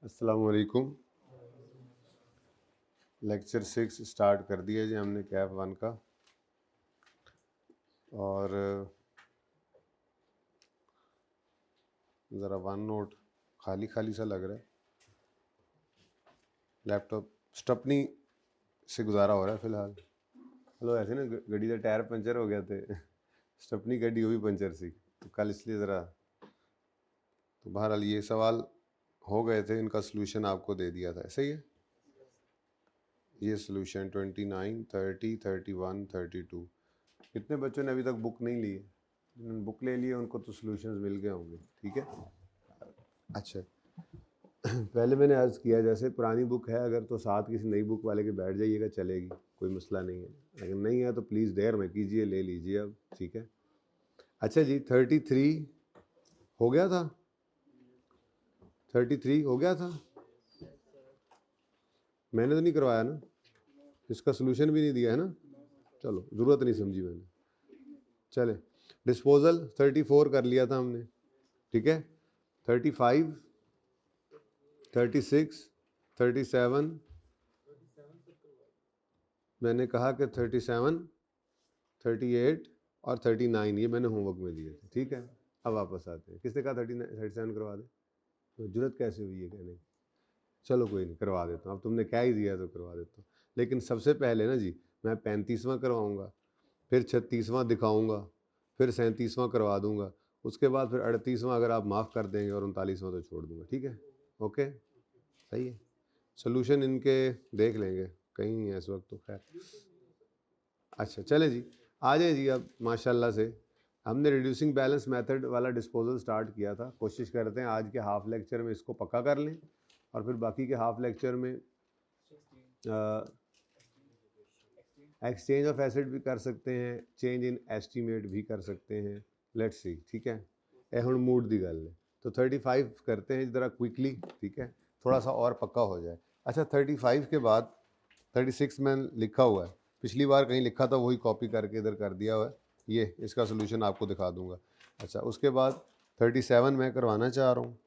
अस्सलाम वालेकुम। Lecture 6 start कर दिया जी हमने कैफ 1 का। और ज़रा वन नोट खाली खाली सा लग रहा है। लैपटॉप स्टपनी से गुजारा हो रहा है फ़िलहाल। हेलो ऐसे ना गड्डी का टायर पंचर हो गया थे स्टपनी गड्डी वो भी पंचर सी, तो कल इसलिए ज़रा, तो बहरहाल ये सवाल हो गए थे, इनका सलूशन आपको दे दिया था, सही है। ये सलूशन 29, 30, 31, 32। कितने बच्चों ने अभी तक बुक नहीं ली है? जिन्होंने बुक ले लिए उनको तो सॉल्यूशंस मिल गए होंगे, ठीक है। अच्छा पहले मैंने अर्ज़ किया जैसे पुरानी बुक है अगर तो साथ किसी नई बुक वाले के बैठ जाइएगा, चलेगी, कोई मसला नहीं है। अगर नहीं है तो प्लीज़ देर में कीजिए, ले लीजिए अब, ठीक है। अच्छा जी 33 हो गया था, 33 हो गया था, मैंने तो नहीं करवाया ना, इसका सोल्यूशन भी नहीं दिया है ना, चलो ज़रूरत नहीं समझी मैंने। चले डिस्पोजल 34 कर लिया था हमने, ठीक है। 35, 36, 37, मैंने कहा कि 37, 38 और 39 ये मैंने होमवर्क में दिए थे, ठीक है। अब वापस आते हैं, किसने कहा 37 करवा दे, तो जरूरत कैसे हुई है कहने की। चलो कोई नहीं, करवा देता हूँ, अब तुमने क्या ही दिया तो करवा देता हूँ। लेकिन सबसे पहले ना जी मैं 35वां करवाऊँगा, फिर 36वां दिखाऊँगा, फिर 37वां करवा दूँगा, उसके बाद फिर 38वां अगर आप माफ़ कर देंगे और 39वां तो छोड़ दूँगा, ठीक है। ओके सही है। सोल्यूशन इनके देख लेंगे, कहीं नहीं है इस वक्त तो खैर। अच्छा चले जी, आ जाए जी। अब माशाल्लाह से हमने रिड्यूसिंग बैलेंस मेथड वाला डिस्पोजल स्टार्ट किया था। कोशिश करते हैं आज के हाफ लेक्चर में इसको पक्का कर लें और फिर बाकी के हाफ लेक्चर में एक्सचेंज ऑफ एसेट भी कर सकते हैं, चेंज इन एस्टीमेट भी कर सकते हैं। लेट्स सी, ठीक है। ए हुण मूड दी गल है, तो 35 करते हैं ज़रा क्विकली, ठीक है, थोड़ा सा और पक्का हो जाए। अच्छा 35 के बाद 36 में लिखा हुआ है, पिछली बार कहीं लिखा था वही कॉपी करके इधर कर दिया हुआ है, ये इसका सोल्यूशन आपको दिखा दूंगा। अच्छा उसके बाद 37 मैं करवाना चाह रहा हूँ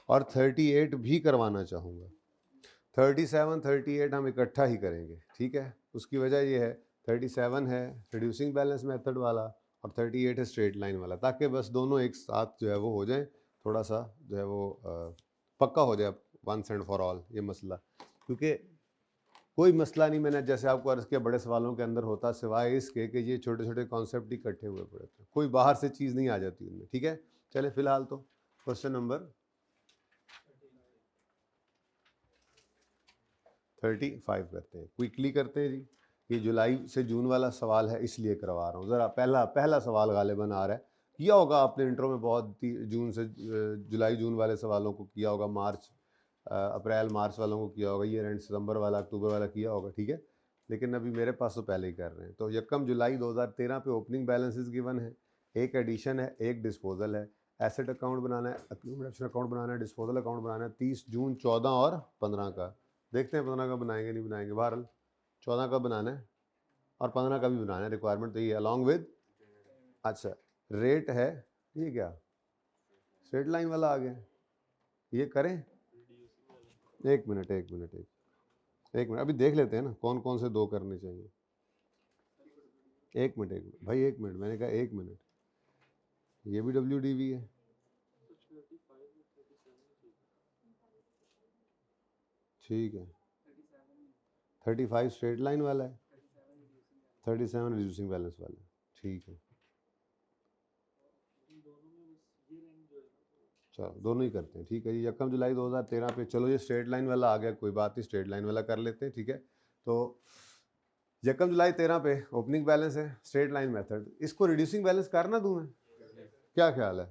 और 38 भी करवाना चाहूँगा। 37, 38 हम इकट्ठा ही करेंगे, ठीक है। उसकी वजह ये है 37 है रिड्यूसिंग बैलेंस मेथड वाला और 38 है स्ट्रेट लाइन वाला, ताकि बस दोनों एक साथ जो है वो हो जाए, थोड़ा सा जो है वो पक्का हो जाए वंस एंड फॉर ऑल ये मसला। क्योंकि कोई मसला नहीं, मैंने जैसे आपको अर्ज़ किया बड़े सवालों के अंदर होता सिवाय इसके कि ये छोटे छोटे कॉन्सेप्ट इकट्ठे हुए पड़े थे, कोई बाहर से चीज़ नहीं आ जाती उनमें, ठीक है। चले फिलहाल तो क्वेश्चन नंबर 35 करते हैं, क्विकली करते हैं जी। ये जुलाई से जून वाला सवाल है इसलिए करवा रहा हूँ, ज़रा पहला सवाल गालिबन आ रहा है। किया होगा आपने इंट्रो में बहुत जून से जुलाई जून वाले सवालों को किया होगा, मार्च अप्रैल मार्च वालों को किया होगा, ईयर एंड सितंबर वाला अक्टूबर वाला किया होगा, ठीक है। लेकिन अभी मेरे पास तो पहले ही कर रहे हैं। तो 1 जुलाई 2013 पे ओपनिंग बैलेंसेस गिवन है, एक एडिशन है, एक डिस्पोजल है, एसेट अकाउंट बनाना है, एक्यूमुलेशन अकाउंट बनाना है, डिस्पोजल अकाउंट बनाना है। 30 जून 14 और 15 का, देखते हैं 15 का बनाएंगे नहीं बनाएंगे। बहरहाल 14 का बनाना है और 15 का भी बनाना है, रिक्वायरमेंट तो ये अलॉन्ग विद। अच्छा रेट है, ये क्या स्ट्रेट लाइन वाला आ गया, ये करें। एक मिनट अभी देख लेते हैं ना कौन कौन से दो करने चाहिए। एक मिनट भाई, एक मिनट, मैंने कहा एक मिनट। ये भी WDV है, ठीक है। 35 स्ट्रेट लाइन वाला है, 37 रिड्यूसिंग बैलेंस वाला है, ठीक है। चलो दोनों ही करते हैं, ठीक है जी। 1 जुलाई 2013 पे, चलो ये स्ट्रेट लाइन वाला आ गया, कोई बात नहीं, स्ट्रेट लाइन वाला कर लेते हैं, ठीक है। तो 1 जुलाई 13 पे ओपनिंग बैलेंस है, स्ट्रेट लाइन मेथड, इसको रिड्यूसिंग बैलेंस करना दूं मैं, क्या ख्याल है।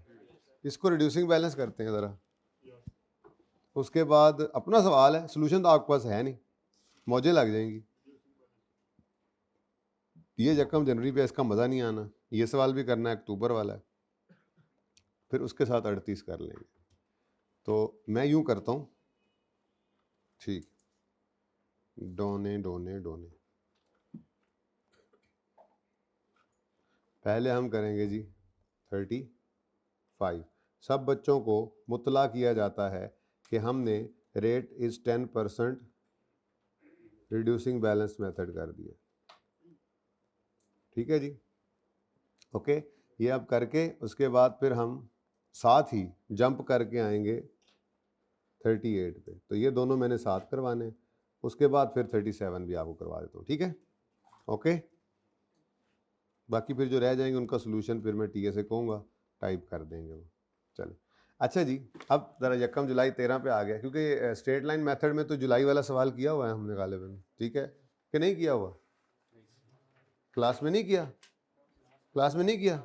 इसको रिड्यूसिंग बैलेंस करते हैं ज़रा, उसके बाद अपना सवाल है, सोल्यूशन तो आपके पास है नहीं, मौजें लग जाएंगी। ये 1 जनवरी पे इसका मज़ा नहीं आना, ये सवाल भी करना है, अक्टूबर वाला है, फिर उसके साथ 38 कर लेंगे। तो मैं यूं करता हूं, ठीक, डोने डोने डोने, पहले हम करेंगे जी 35। सब बच्चों को मुतला किया जाता है कि हमने rate is 10% reducing balance method कर दिया। ठीक है जी, ओके। ये अब करके उसके बाद फिर हम साथ ही जंप करके आएंगे 38 पे। तो ये दोनों मैंने साथ करवाने हैं, उसके बाद फिर 37 भी आपको करवा देता हूँ। ठीक है, ओके। बाकी फिर जो रह जाएंगे उनका सोल्यूशन फिर मैं टीए से कहूँगा टाइप कर देंगे वो। चलो अच्छा जी, अब ज़रा यकम जुलाई 13 पे आ गया, क्योंकि स्ट्रेट लाइन मेथड में तो जुलाई वाला सवाल किया हुआ है हमने गालिबन, ठीक है कि नहीं किया हुआ? क्लास में नहीं किया? क्लास में नहीं किया?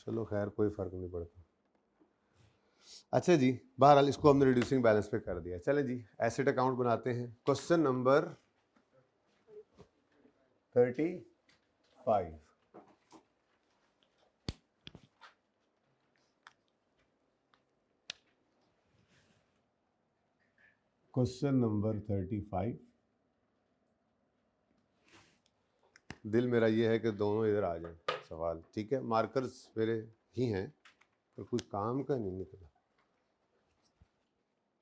चलो खैर कोई फ़र्क नहीं पड़ता। अच्छा जी, बहरहाल इसको हमने रिड्यूसिंग बैलेंस पे कर दिया। चलें जी, एसेट अकाउंट बनाते हैं। Question number 35। Question number 35। दिल मेरा ये है कि दोनों इधर आ जाएं सवाल, ठीक है। मार्कर्स मेरे ही हैं पर कुछ काम का नहीं निकला,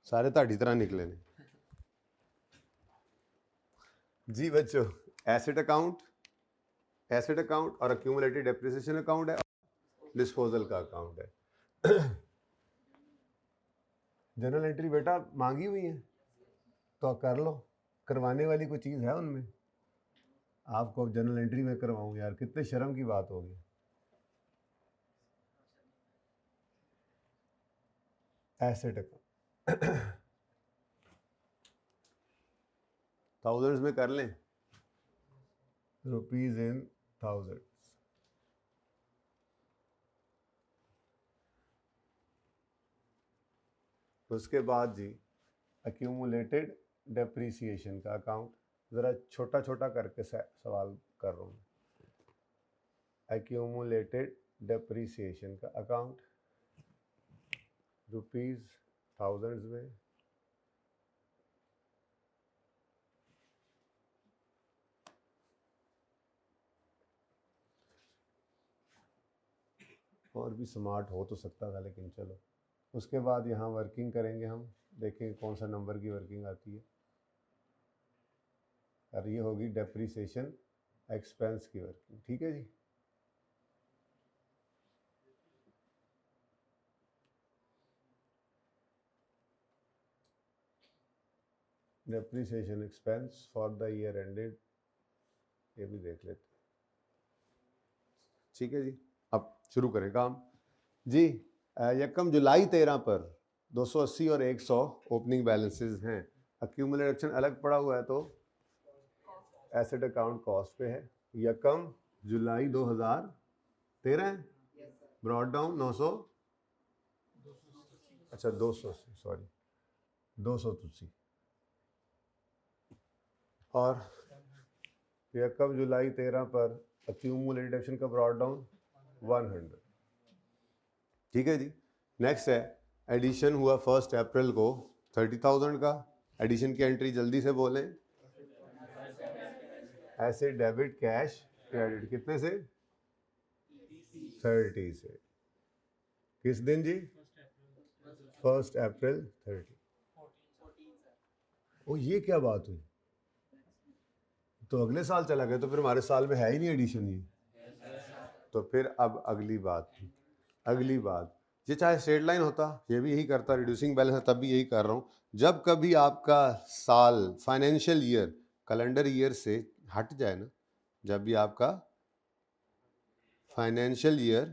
सारे ताड़ी तरह निकले ने जी बच्चों। एसेट अकाउंट और अक्यूमुलेटेड डेप्रिसिएशन अकाउंट है, डिस्पोजल का अकाउंट है। जनरल एंट्री बेटा मांगी हुई है तो कर लो, करवाने वाली कोई चीज़ है उनमें? आपको जनरल एंट्री में करवाऊँ यार, कितने शर्म की बात होगी। एसेट अकाउंट थाउजेंड्स में कर लें, रुपीज इन थाउजेंड। उसके बाद जी एक्यूमुलेटेड डेप्रीसिएशन का अकाउंट, ज़रा छोटा छोटा करके सवाल कर रहा हूँ। एक्यूमुलेटेड डेप्रीसिएशन का अकाउंट रुपीज़ थाउजेंड्स में, और भी स्मार्ट हो तो सकता था लेकिन चलो। उसके बाद यहाँ वर्किंग करेंगे हम, देखेंगे कौन सा नंबर की वर्किंग आती है। और ये होगी डेप्रीसिएशन एक्सपेंस की वर्किंग, ठीक है जी। Depreciation expense for the year ended, ये भी देख लेते हैं, ठीक है जी। अब शुरू करें काम जी। यकम जुलाई 13 पर 280 और 100 ओपनिंग बैलेंसेस हैं। अक्यूमुलेशन अलग पड़ा हुआ है तो एसेट अकाउंट कॉस्ट पे है। यकम जुलाई 2013 है, ब्रॉड डाउन 900, अच्छा 280, सॉरी 280। और यकम जुलाई 13 पर अक्यूमुलेशन का ब्रॉड डाउन 100, ठीक है जी। नेक्स्ट है एडिशन हुआ 1 अप्रैल को 30,000 का। एडिशन की एंट्री जल्दी से बोलें। ऐसे डेबिट कैश क्रेडिट कितने से? 30 से। किस दिन जी? 1 अप्रैल 30। ओ ये क्या बात हुई, तो अगले साल चला गया, तो फिर हमारे साल में है ही नहीं एडिशन ये। तो फिर अब अगली बात, ये चाहे स्ट्रेट लाइन होता ये भी यही करता, रिड्यूसिंग बैलेंस है तब भी यही कर रहा हूँ। जब कभी आपका साल फाइनेंशियल ईयर कैलेंडर ईयर से हट जाए ना, जब भी आपका फाइनेंशियल ईयर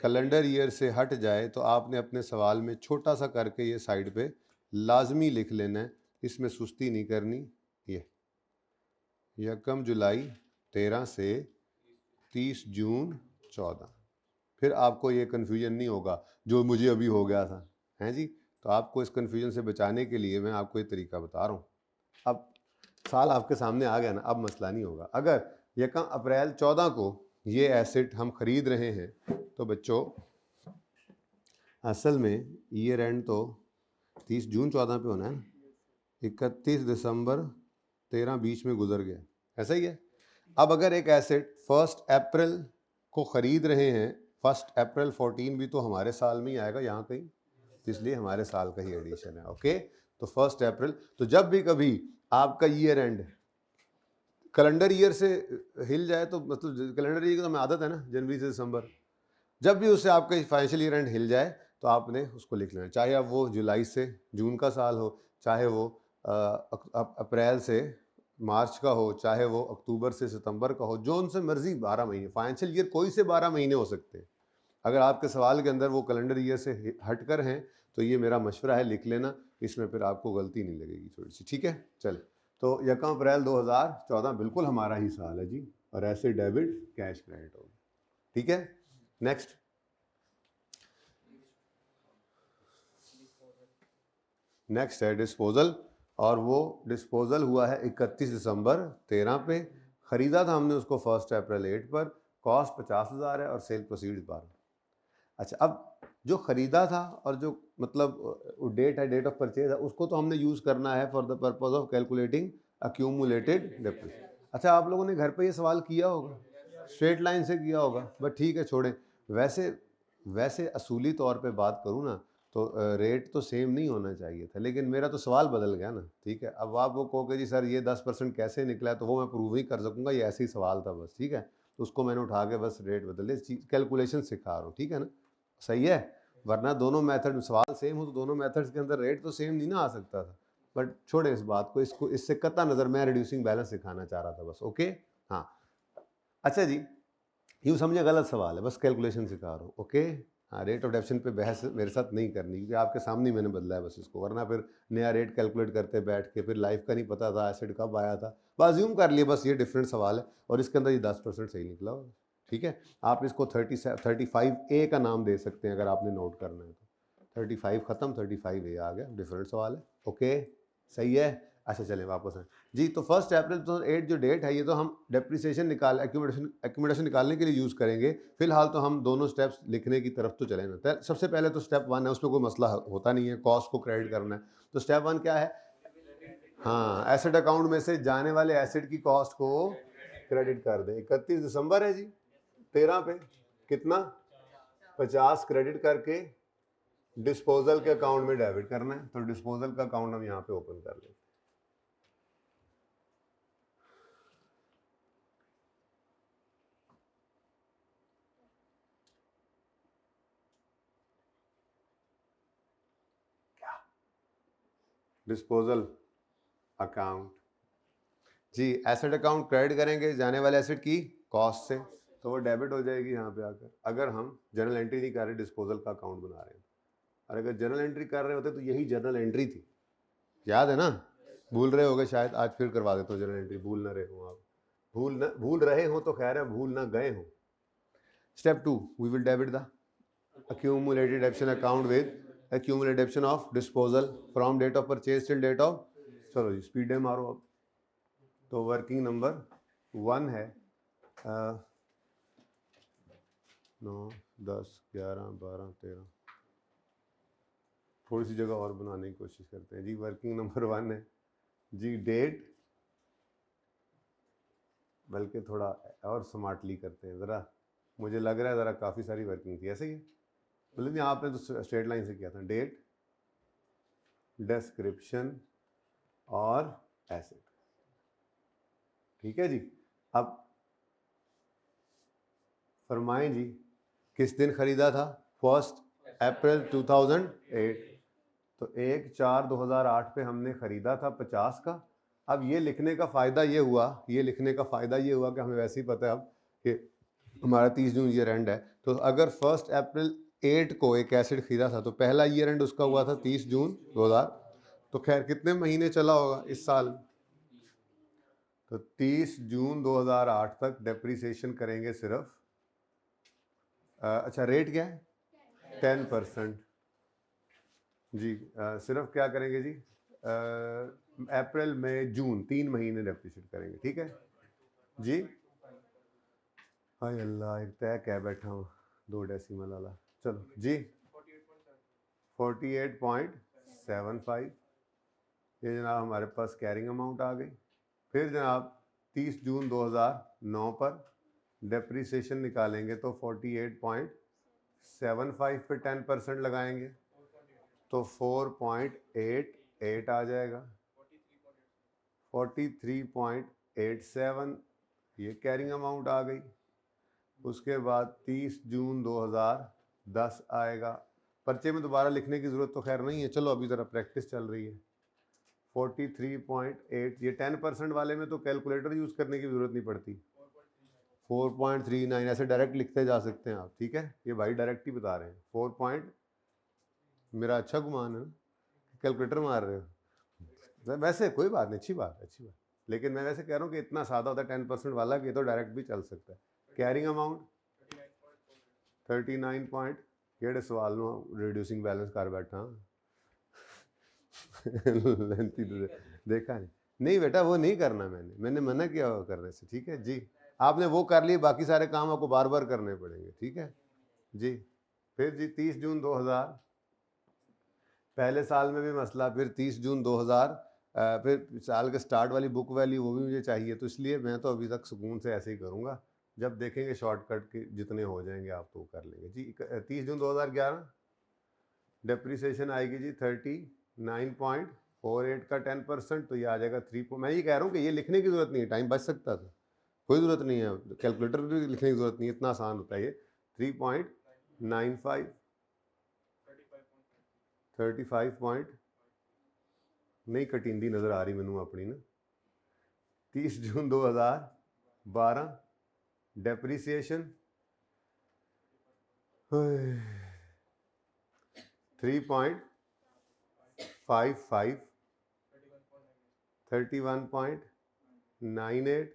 कैलेंडर ईयर से हट जाए तो आपने अपने सवाल में छोटा सा करके ये साइड पे लाजमी लिख लेना है, इसमें सुस्ती नहीं करनी। ये यकम जुलाई 13 से 30 जून 14, फिर आपको ये कन्फ्यूजन नहीं होगा जो मुझे अभी हो गया था, हैं जी। तो आपको इस कन्फ्यूजन से बचाने के लिए मैं आपको ये तरीका बता रहा हूँ। अब साल आपके सामने आ गया ना, अब मसला नहीं होगा। अगर यकम अप्रैल 14 को ये एसेट हम खरीद रहे हैं तो बच्चों असल में ईयर एंड तो 30 जून 14 पे होना है ना, 31 दिसंबर 13 बीच में गुजर गया, ऐसा ही है। अब अगर एक एसेट 1 अप्रैल को ख़रीद रहे हैं, 1 अप्रैल 14 भी तो हमारे साल में ही आएगा यहाँ कहीं, तो इसलिए हमारे साल का ही एडिशन है। ओके, तो 1 अप्रैल, तो जब भी कभी आपका ईयर एंड कैलेंडर ईयर से हिल जाए, तो मतलब कैलेंडर ईयर की तो हमें आदत है ना, जनवरी से दिसंबर, जब भी उससे आपका फाइनेंशियल ईयर एंड हिल जाए तो आपने उसको लिख लेना, चाहे अब वो जुलाई से जून का साल हो, चाहे वो अप्रैल से मार्च का हो, चाहे वो अक्टूबर से सितंबर का हो, जो उनसे मर्जी 12 महीने, फाइनेंशियल ईयर कोई से 12 महीने हो सकते हैं। अगर आपके सवाल के अंदर वो कैलेंडर ईयर से हटकर हैं तो ये मेरा मशवरा है, लिख लेना, इसमें फिर आपको गलती नहीं लगेगी थोड़ी सी, ठीक है। चले, तो 1 अप्रैल 2014 बिल्कुल हमारा ही साल है जी, और ऐसे डेबिट कैश क्रेडिट होगा, ठीक है। नेक्स्ट, नेक्स्ट है डिस्पोजल, और वो डिस्पोजल हुआ है 31 दिसंबर 13 पे, ख़रीदा था हमने उसको 1 अप्रैल 8 पर, कॉस्ट 50,000 है और सेल प्रोसीड्स 12। अच्छा, अब जो ख़रीदा था और जो मतलब डेट है, डेट ऑफ परचेज है, उसको तो हमने यूज़ करना है for the purpose of calculating accumulated depreciation. अच्छा, आप लोगों ने घर पे ये सवाल किया होगा, स्ट्रेट लाइन से किया होगा, बट ठीक है छोड़ें। वैसे वैसे असूली तौर पे बात करूँ ना, तो रेट तो सेम नहीं होना चाहिए था, लेकिन मेरा तो सवाल बदल गया ना, ठीक है। अब आप वो कहोगे जी सर ये 10% कैसे निकला है, तो वो मैं प्रूव ही कर सकूँगा, ये ऐसे ही सवाल था बस, ठीक है। तो उसको मैंने उठा के बस रेट बदल दिया, कैलकुलेशन सिखा रहा हूँ, ठीक है ना, सही है। वरना दोनों मेथड में सवाल सेम हो तो दोनों मेथड्स के अंदर रेट तो सेम नहीं ना आ सकता था। बट छोड़े इस बात को, इसको इससे कतई नज़र मैं रिड्यूसिंग बैलेंस सिखाना चाह रहा था बस, ओके। हाँ, अच्छा जी, यूँ समझे गलत सवाल है, बस कैलकुलेशन सिखा रहा हूँ, ओके। हाँ, रेट ऑफ डेप्शन पे बहस मेरे साथ नहीं करनी, क्योंकि आपके सामने ही मैंने बदला है बस इसको, वरना फिर नया रेट कैलकुलेट करते बैठ के, फिर लाइफ का नहीं पता था एसिड कब आया था, बस अज्यूम कर लिए, बस ये डिफरेंट सवाल है, और इसके अंदर ये 10% सही निकला होगा, ठीक है। आप इसको 35A का नाम दे सकते हैं अगर आपने नोट करना है तो, 35 ख़त्म, 35A आ गया, डिफरेंट सवाल है, ओके, सही है। अच्छा चलें वापस आए जी, तो 1 अप्रैल 2008 जो डेट है, ये तो हम डेप्रिसिएशन एक्यूमुलेशन निकालने के लिए यूज़ करेंगे। फिलहाल तो हम दोनों स्टेप्स लिखने की तरफ तो चलें ना। सबसे पहले तो स्टेप 1 है, उसमें कोई मसला होता नहीं है, कॉस्ट को क्रेडिट करना है। तो स्टेप 1 क्या है? हाँ, एसेट अकाउंट में से जाने वाले एसेट की कॉस्ट को क्रेडिट कर दें। 31 दिसंबर है जी 13 पे, कितना 50 क्रेडिट करके डिस्पोजल के अकाउंट में डेबिट करना है। तो डिस्पोजल का अकाउंट हम यहाँ पे ओपन कर लेते हैं। डिस्पोजल अकाउंट जी, एसेट अकाउंट क्रेडिट करेंगे जाने वाले एसेट की कॉस्ट से, तो वो डेबिट हो जाएगी यहाँ पे आकर, अगर हम जर्नल एंट्री नहीं कर रहे, डिस्पोजल का अकाउंट बना रहे हैं। और अगर जर्नल एंट्री कर रहे होते तो यही जर्नल एंट्री थी, याद है ना, भूल रहे होगे शायद, आज फिर करवा देता हूँ जर्नल एंट्री, भूल ना रहे हो आप, भूल रहे हो तो खैर है, भूल ना गए हो। Step 2, we will debit the accumulated depreciation account with accumulated depreciation of disposal from date of purchase till date of, चलो जी स्पीड है मारो अब। तो वर्किंग नंबर 1 है 9 10 11 12 13, थोड़ी सी जगह और बनाने की कोशिश करते हैं जी। वर्किंग नंबर 1 है जी, डेट, बल्कि थोड़ा और स्मार्टली करते हैं ज़रा, मुझे लग रहा है ज़रा काफ़ी सारी वर्किंग थी, ऐसे ही है बोले नहीं, आपने तो स्ट्रेट लाइन से किया था। डेट, डिस्क्रिप्शन और एसेट, ठीक है जी। अब फरमाएं जी, किस दिन ख़रीदा था? 1 अप्रैल 2008, तो 1/4/2008 पे हमने ख़रीदा था 50 का। अब ये लिखने का फ़ायदा ये हुआ, कि हमें वैसे ही पता है अब कि हमारा 30 जून ईयर एंड है, तो अगर 1 अप्रैल 8 को एक एसेट ख़रीदा था तो पहला ईयर एंड उसका हुआ था 30 जून 2000, तो खैर कितने महीने चला होगा इस साल? तो 30 जून 2008 तक डेप्रिसिएशन करेंगे सिर्फ, अच्छा रेट क्या है? 10% जी। सिर्फ क्या करेंगे जी? अप्रैल मई जून 3 महीने डेप्रिसिएट करेंगे, ठीक है जी। हाय अल्लाह, एक तय कह बैठा हूँ 2 डेसिमल वाला, चलो जी 48.75, ये जनाब हमारे पास कैरिंग अमाउंट आ गई। फिर जनाब 30 जून 2009 पर डेप्रीसिएशन निकालेंगे तो 48.75 पे 10% लगाएंगे तो 4.88 आ जाएगा। 43.87 ये कैरिंग अमाउंट आ गई। उसके बाद 30 जून 2010 आएगा। पर्चे में दोबारा लिखने की ज़रूरत तो खैर नहीं है, चलो अभी ज़रा प्रैक्टिस चल रही है। 43.8 ये 10% वाले में तो कैलकुलेटर यूज़ करने की ज़रूरत नहीं पड़ती। 4.39 ऐसे डायरेक्ट लिखते जा सकते हैं आप, ठीक है। ये भाई डायरेक्ट ही बता रहे हैं। 4 मेरा अच्छा गुमान है ना, कैलकुलेटर मार रहे हो। वैसे कोई बात नहीं, अच्छी बात अच्छी बात, लेकिन मैं वैसे कह रहा हूँ कि इतना सादा होता है 10% वाला कि ये तो डायरेक्ट भी चल सकता है। कैरिंग अमाउंट 39 ਕਿਹੜੇ ਸਵਾਲ ਨੂੰ रिड्यूसिंग बैलेंस कर बैठा लेंथी देखा नहीं बेटा, वो नहीं करना, मैंने मना किया वो करने से, ठीक है जी। आपने वो कर लिए, बाकी सारे काम आपको बार बार करने पड़ेंगे, ठीक है जी। फिर जी 30 जून 2000, पहले साल में भी मसला, फिर 30 जून 2000, फिर साल के स्टार्ट वाली बुक वैल्यू वो भी मुझे चाहिए, तो इसलिए मैं तो अभी तक सुकून से ऐसे ही करूँगा। जब देखेंगे शॉर्टकट के जितने हो जाएंगे आप तो कर लेंगे जी। 30 जून 2011 डेप्रीसिएशन आएगी जी 39.48 का 10%, तो ये आ जाएगा 3। मैं ये कह रहा हूँ कि ये लिखने की ज़रूरत नहीं है, टाइम बच सकता था, कोई ज़रूरत नहीं है, कैलकुलेटर भी लिखने की ज़रूरत नहीं है, इतना आसान होता है ये। 3.95 35 नहीं कटिंदी नज़र आ रही मैनू अपनी ना। 30 जून 2012 डेप्रीसिएशन 3.55 31.98।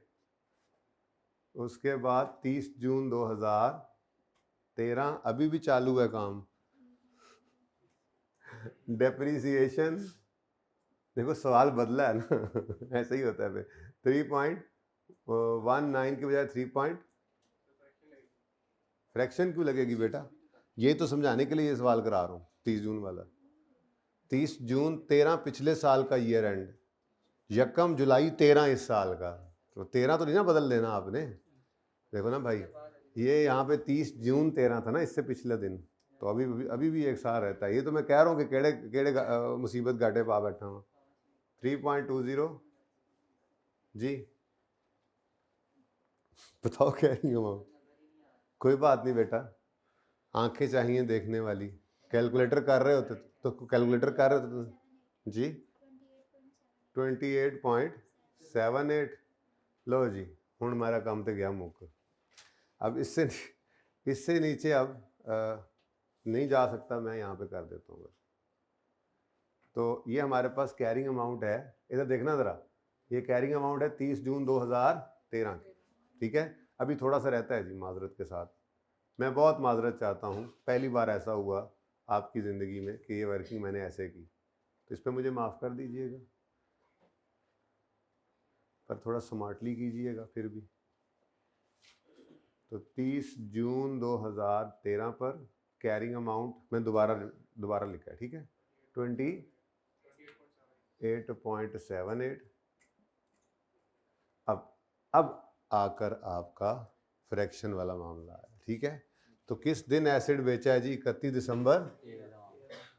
उसके बाद 30 जून 2013 अभी भी चालू है काम। डेप्रीसिएशन देखो सवाल बदला है ना ऐसे ही होता है। 3.19 की बजाय 3 फ्रैक्शन क्यों लगेगी बेटा, ये तो समझाने के लिए ये सवाल करा रहा हूँ। 30 जून वाला 30 जून 13 पिछले साल का ईयर एंड, 1 जुलाई 13 इस साल का, तो 13 तो नहीं ना बदल देना आपने। देखो ना भाई, ये यहाँ पे 30 जून 13 था ना, इससे पिछले दिन, तो अभी भी एक साल रहता है। ये तो मैं कह रहा हूँ कि केड़े मुसीबत घाटे पा बैठा हूँ। 3.20 जी बताओ कह रही हूँ। कोई बात नहीं बेटा, आंखें चाहिए देखने वाली। कैलकुलेटर कर रहे होते तो कैलकुलेटर कर रहे होते तो जी 28.78। लो जी हूँ हमारा काम तो गया मुक। अब इससे नीचे अब नहीं जा सकता, मैं यहाँ पे कर देता हूँ। तो ये हमारे पास कैरिंग अमाउंट है, इधर देखना ज़रा, ये कैरिंग अमाउंट है 30 जून 2013 की, ठीक है। अभी थोड़ा सा रहता है जी, माजरत के साथ, मैं बहुत माजरत चाहता हूँ, पहली बार ऐसा हुआ आपकी ज़िंदगी में कि ये वर्किंग मैंने ऐसे की, तो इस पर मुझे माफ़ कर दीजिएगा, पर थोड़ा स्मार्टली कीजिएगा फिर भी। तो 30 जून 2013 पर कैरिंग अमाउंट मैं दोबारा लिखा है, ठीक है, 28.78। अब आकर आपका फ्रैक्शन वाला मामला है, ठीक है। तो किस दिन एसिड बेचा है जी? 31 दिसंबर,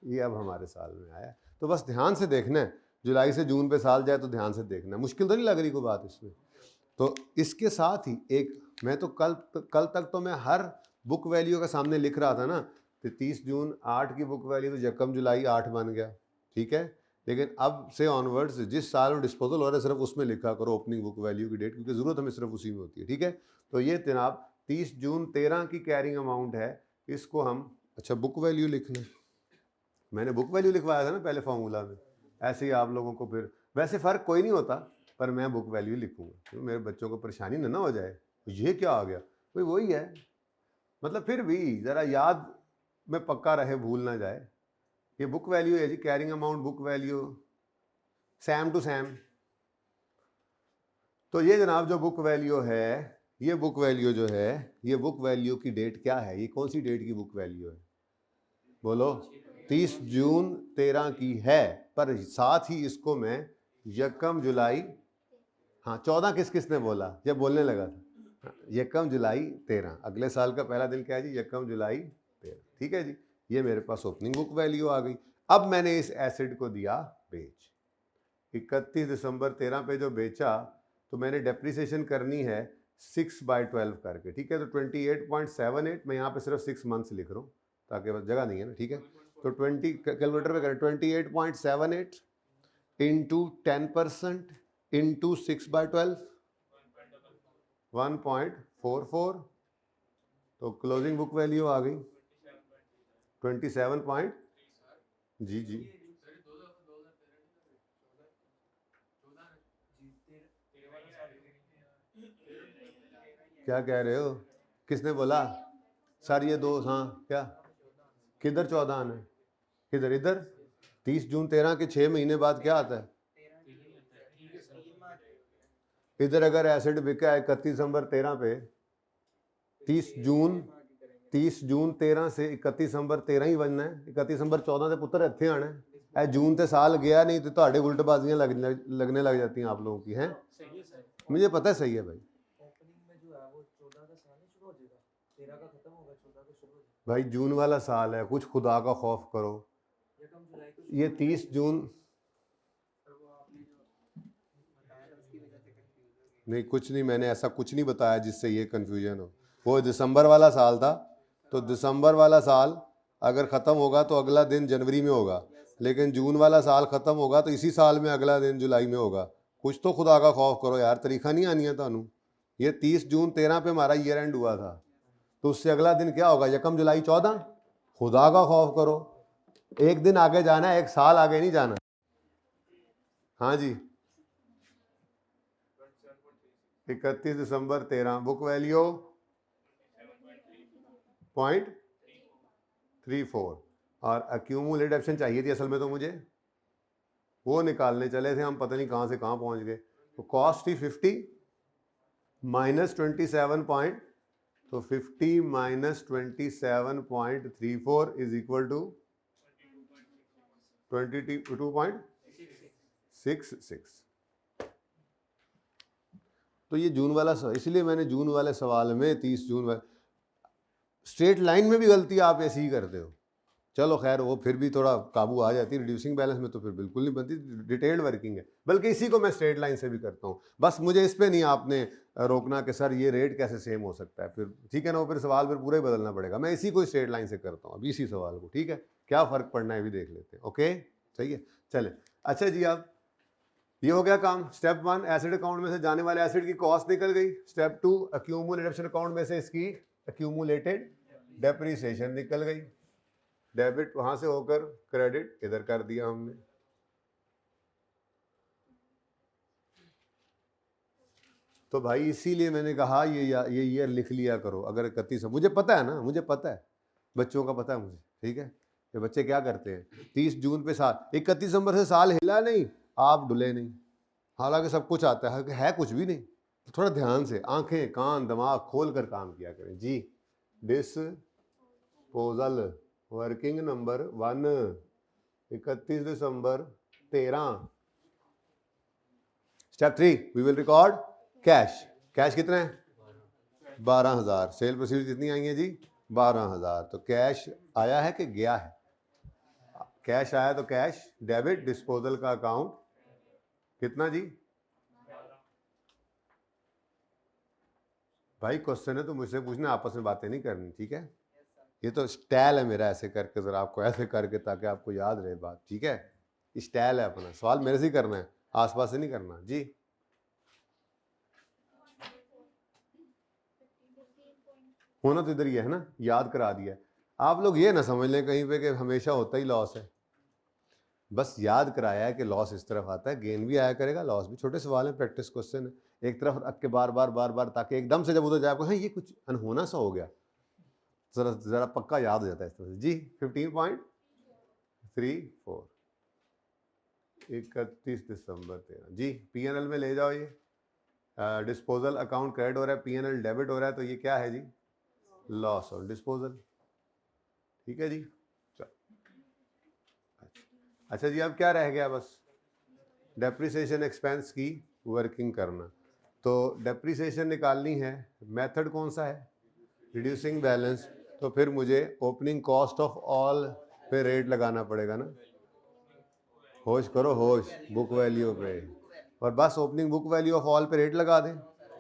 ये अब हमारे साल में आया। तो बस ध्यान से देखना है, जुलाई से जून पे साल जाए तो ध्यान से देखना है, मुश्किल तो नहीं लग रही कोई बात इसमें। तो इसके साथ ही एक, मैं तो कल तक तो मैं हर बुक वैल्यू का सामने लिख रहा था ना, तो 30 जून 8 की बुक वैल्यू तो 1 जुलाई 8 बन गया, ठीक है। लेकिन अब से ऑनवर्ड्स जिस साल में डिस्पोजल हो रहा है सिर्फ उसमें लिखा करो ओपनिंग बुक वैल्यू की डेट, क्योंकि ज़रूरत हमें सिर्फ उसी में होती है, ठीक है। तो ये जनाब 30 जून 13 की कैरिंग अमाउंट है, इसको हम, अच्छा बुक वैल्यू लिखना, मैंने बुक वैल्यू लिखवाया था ना पहले फार्मूला में, ऐसे ही आप लोगों को फिर वैसे फ़र्क कोई नहीं होता, पर मैं बुक वैल्यू लिखूँगा क्योंकि मेरे बच्चों को परेशानी ना हो जाए, ये क्या आ गया भाई, वही है, मतलब फिर भी ज़रा याद में पक्का रहे, भूल ना जाए। ये बुक वैल्यू है जी, carrying amount book value same to same. तो ये जनाब जो बुक वैल्यू है, ये बुक वैल्यू जो है, ये बुक वैल्यू की डेट क्या है, ये कौन सी डेट की बुक वैल्यू है बोलो? 30 जून 13 की है, पर साथ ही इसको मैं 1 जुलाई, हाँ 14 किस किसने बोला, जब बोलने लगा था 1 जुलाई 13, अगले साल का पहला दिन क्या है जी, 1 जुलाई 13, ठीक है जी। ये मेरे पास ओपनिंग बुक वैल्यू आ गई। अब मैंने इस एसिड को दिया बेच, 31 दिसंबर 13 पे जो बेचा, तो मैंने डेप्रिसिएशन करनी है 6/12 करके, ठीक है। तो 28.78, मैं यहाँ पे सिर्फ 6 मंथ्स लिख रहा हूँ ताकि बस जगह नहीं है ना, ठीक है। तो 20 कैलकुलेटर पे करें, 28.78 इंटू 10% इंटू 6/12, 1.44, तो क्लोजिंग बुक वैल्यू आ गई 27 पॉइंट, जी जी क्या कह रहे हो, किसने बोला सर ये दो, हाँ क्या, किधर 14 आना है, किधर, इधर 30 जून 13 के 6 महीने बाद क्या आता है, इधर अगर एसिड बिका है 31 दिसंबर 13 पे, 30 जून 13 से 31 दिसंबर 13 ही बनना है, 31 दिसंबर 14 से पुत्र ਇੱਥੇ आना है, ए जून ते साल गया नहीं तो ਤੁਹਾਡੇ उल्टबाजियां लगने लग जाती हैं आप लोगों की, हैं मुझे पता है सही है भाई। भाई जून वाला साल है, कुछ खुदा का खौफ करो, ये 30 जून नहीं, कुछ नहीं, मैंने ऐसा कुछ नहीं बताया जिससे ये कंफ्यूजन हो। वो दिसंबर वाला साल था, तो दिसंबर वाला साल अगर ख़त्म होगा तो अगला दिन जनवरी में होगा, लेकिन जून वाला साल ख़त्म होगा तो इसी साल में अगला दिन जुलाई में होगा। कुछ तो खुदा का खौफ करो यार, तरीका नहीं आनी है थानू। ये 30 जून 13 पे हमारा ईयर एंड हुआ था, तो उससे अगला दिन क्या होगा, 1 जुलाई 14, खुदा का खौफ करो, एक दिन आगे जाना है, एक साल आगे नहीं जाना। हाँ जी 31 दिसंबर 13, बुक वैल्यू 0.34, और अक्यूमुलेटेड ऑप्शन चाहिए थी असल में, तो मुझे वो निकालने चले थे हम, पता नहीं कहाँ से कहाँ पहुँच गए। तो कॉस्ट थी 50 माइनस 27 पॉइंट, तो 50 माइनस 27.34 इज इक्वल टू 22.66। तो ये जून वाला, इसलिए मैंने जून वाले सवाल में 30 जून वाले, स्ट्रेट लाइन में भी गलती आप ऐसे ही करते हो। चलो खैर, वो फिर भी थोड़ा काबू आ जाती है, रिड्यूसिंग बैलेंस में तो फिर बिल्कुल नहीं बनती, डिटेल्ड वर्किंग है, बल्कि इसी को मैं स्ट्रेट लाइन से भी करता हूँ। बस मुझे इस पे नहीं आपने रोकना कि सर ये रेट कैसे सेम हो सकता है, फिर ठीक है ना, वो फिर सवाल फिर पूरा ही बदलना पड़ेगा। मैं इसी को स्ट्रेट लाइन से करता हूँ, अभी इसी सवाल को, ठीक है, क्या फ़र्क पड़ना है भी देख लेते हैं। ओके सही है, चले। अच्छा जी, अब ये हो गया काम। स्टेप 1 एसिड अकाउंट में से जाने वाले एसिड की कॉस्ट निकल गई। स्टेप 2 अक्यूमुलेटेड अकाउंट में से इसकी अक्यूमुलेटेड डेप्रिसिएशन निकल गई। डेबिट वहां से होकर क्रेडिट इधर कर दिया हमने। तो भाई इसीलिए मैंने कहा ये ईयर लिख लिया करो, अगर 31, मुझे पता है ना, मुझे पता है, बच्चों का पता है मुझे, ठीक है, ये बच्चे क्या करते हैं, 30 जून पे साल, 31 दिसंबर से साल हिला नहीं, आप डुले नहीं, हालांकि सब कुछ आता है कुछ भी नहीं। तो थोड़ा ध्यान से आंखें कान दिमाग खोल कर काम किया करें जी। डिस्पोजल वर्किंग नंबर 1, 31 दिसंबर 13। Step 3 we will record cash. Cash कितना है, 12,000। सेल प्रोसीड कितनी आई है जी, 12,000। तो कैश आया है कि गया है, कैश आया तो कैश डेबिट, डिस्पोजल का अकाउंट कितना जी, भाई क्वेश्चन है तो मुझसे पूछना, आपस में बातें नहीं करनी, ठीक है। ये तो स्टाइल है मेरा, ऐसे करके जरा आपको ऐसे करके, ताकि आपको याद रहे बात, ठीक है, स्टाइल है अपना। सवाल मेरे से ही करना है, आसपास से नहीं करना जी। होना तो इधर ही है ना, याद करा दिया। आप लोग ये ना समझ लें कहीं पे कि हमेशा होता ही लॉस है, बस याद कराया है कि लॉस इस तरफ आता है, गेन भी आया करेगा, लॉस भी। छोटे सवाल है, प्रैक्टिस क्वेश्चन है, एक तरफ रख के बार बार, ताकि एकदम से जब उधर जाए हाँ ये कुछ अनहोना सा हो गया, जरा जरा पक्का याद हो जाता है इस तरह से जी। 15.34 31 दिसंबर 13 जी। पीएनएल में ले जाओ, ये डिस्पोजल अकाउंट क्रेडिट हो रहा है, पीएनएल डेबिट हो रहा है, तो ये क्या है जी, लॉस और डिस्पोजल, ठीक है जी। चलो अच्छा जी, अब क्या रह गया? बस डेप्रिसिएशन एक्सपेंस की वर्किंग करना। तो डेप्रिसिएशन निकालनी है, मेथड कौन सा है? Reducing balance. तो फिर मुझे ओपनिंग कॉस्ट ऑफ ऑल पे रेट लगाना पड़ेगा ना। होश करो, होश, बुक वैल्यू पे। और बस opening book value of all पे रेट लगा दें?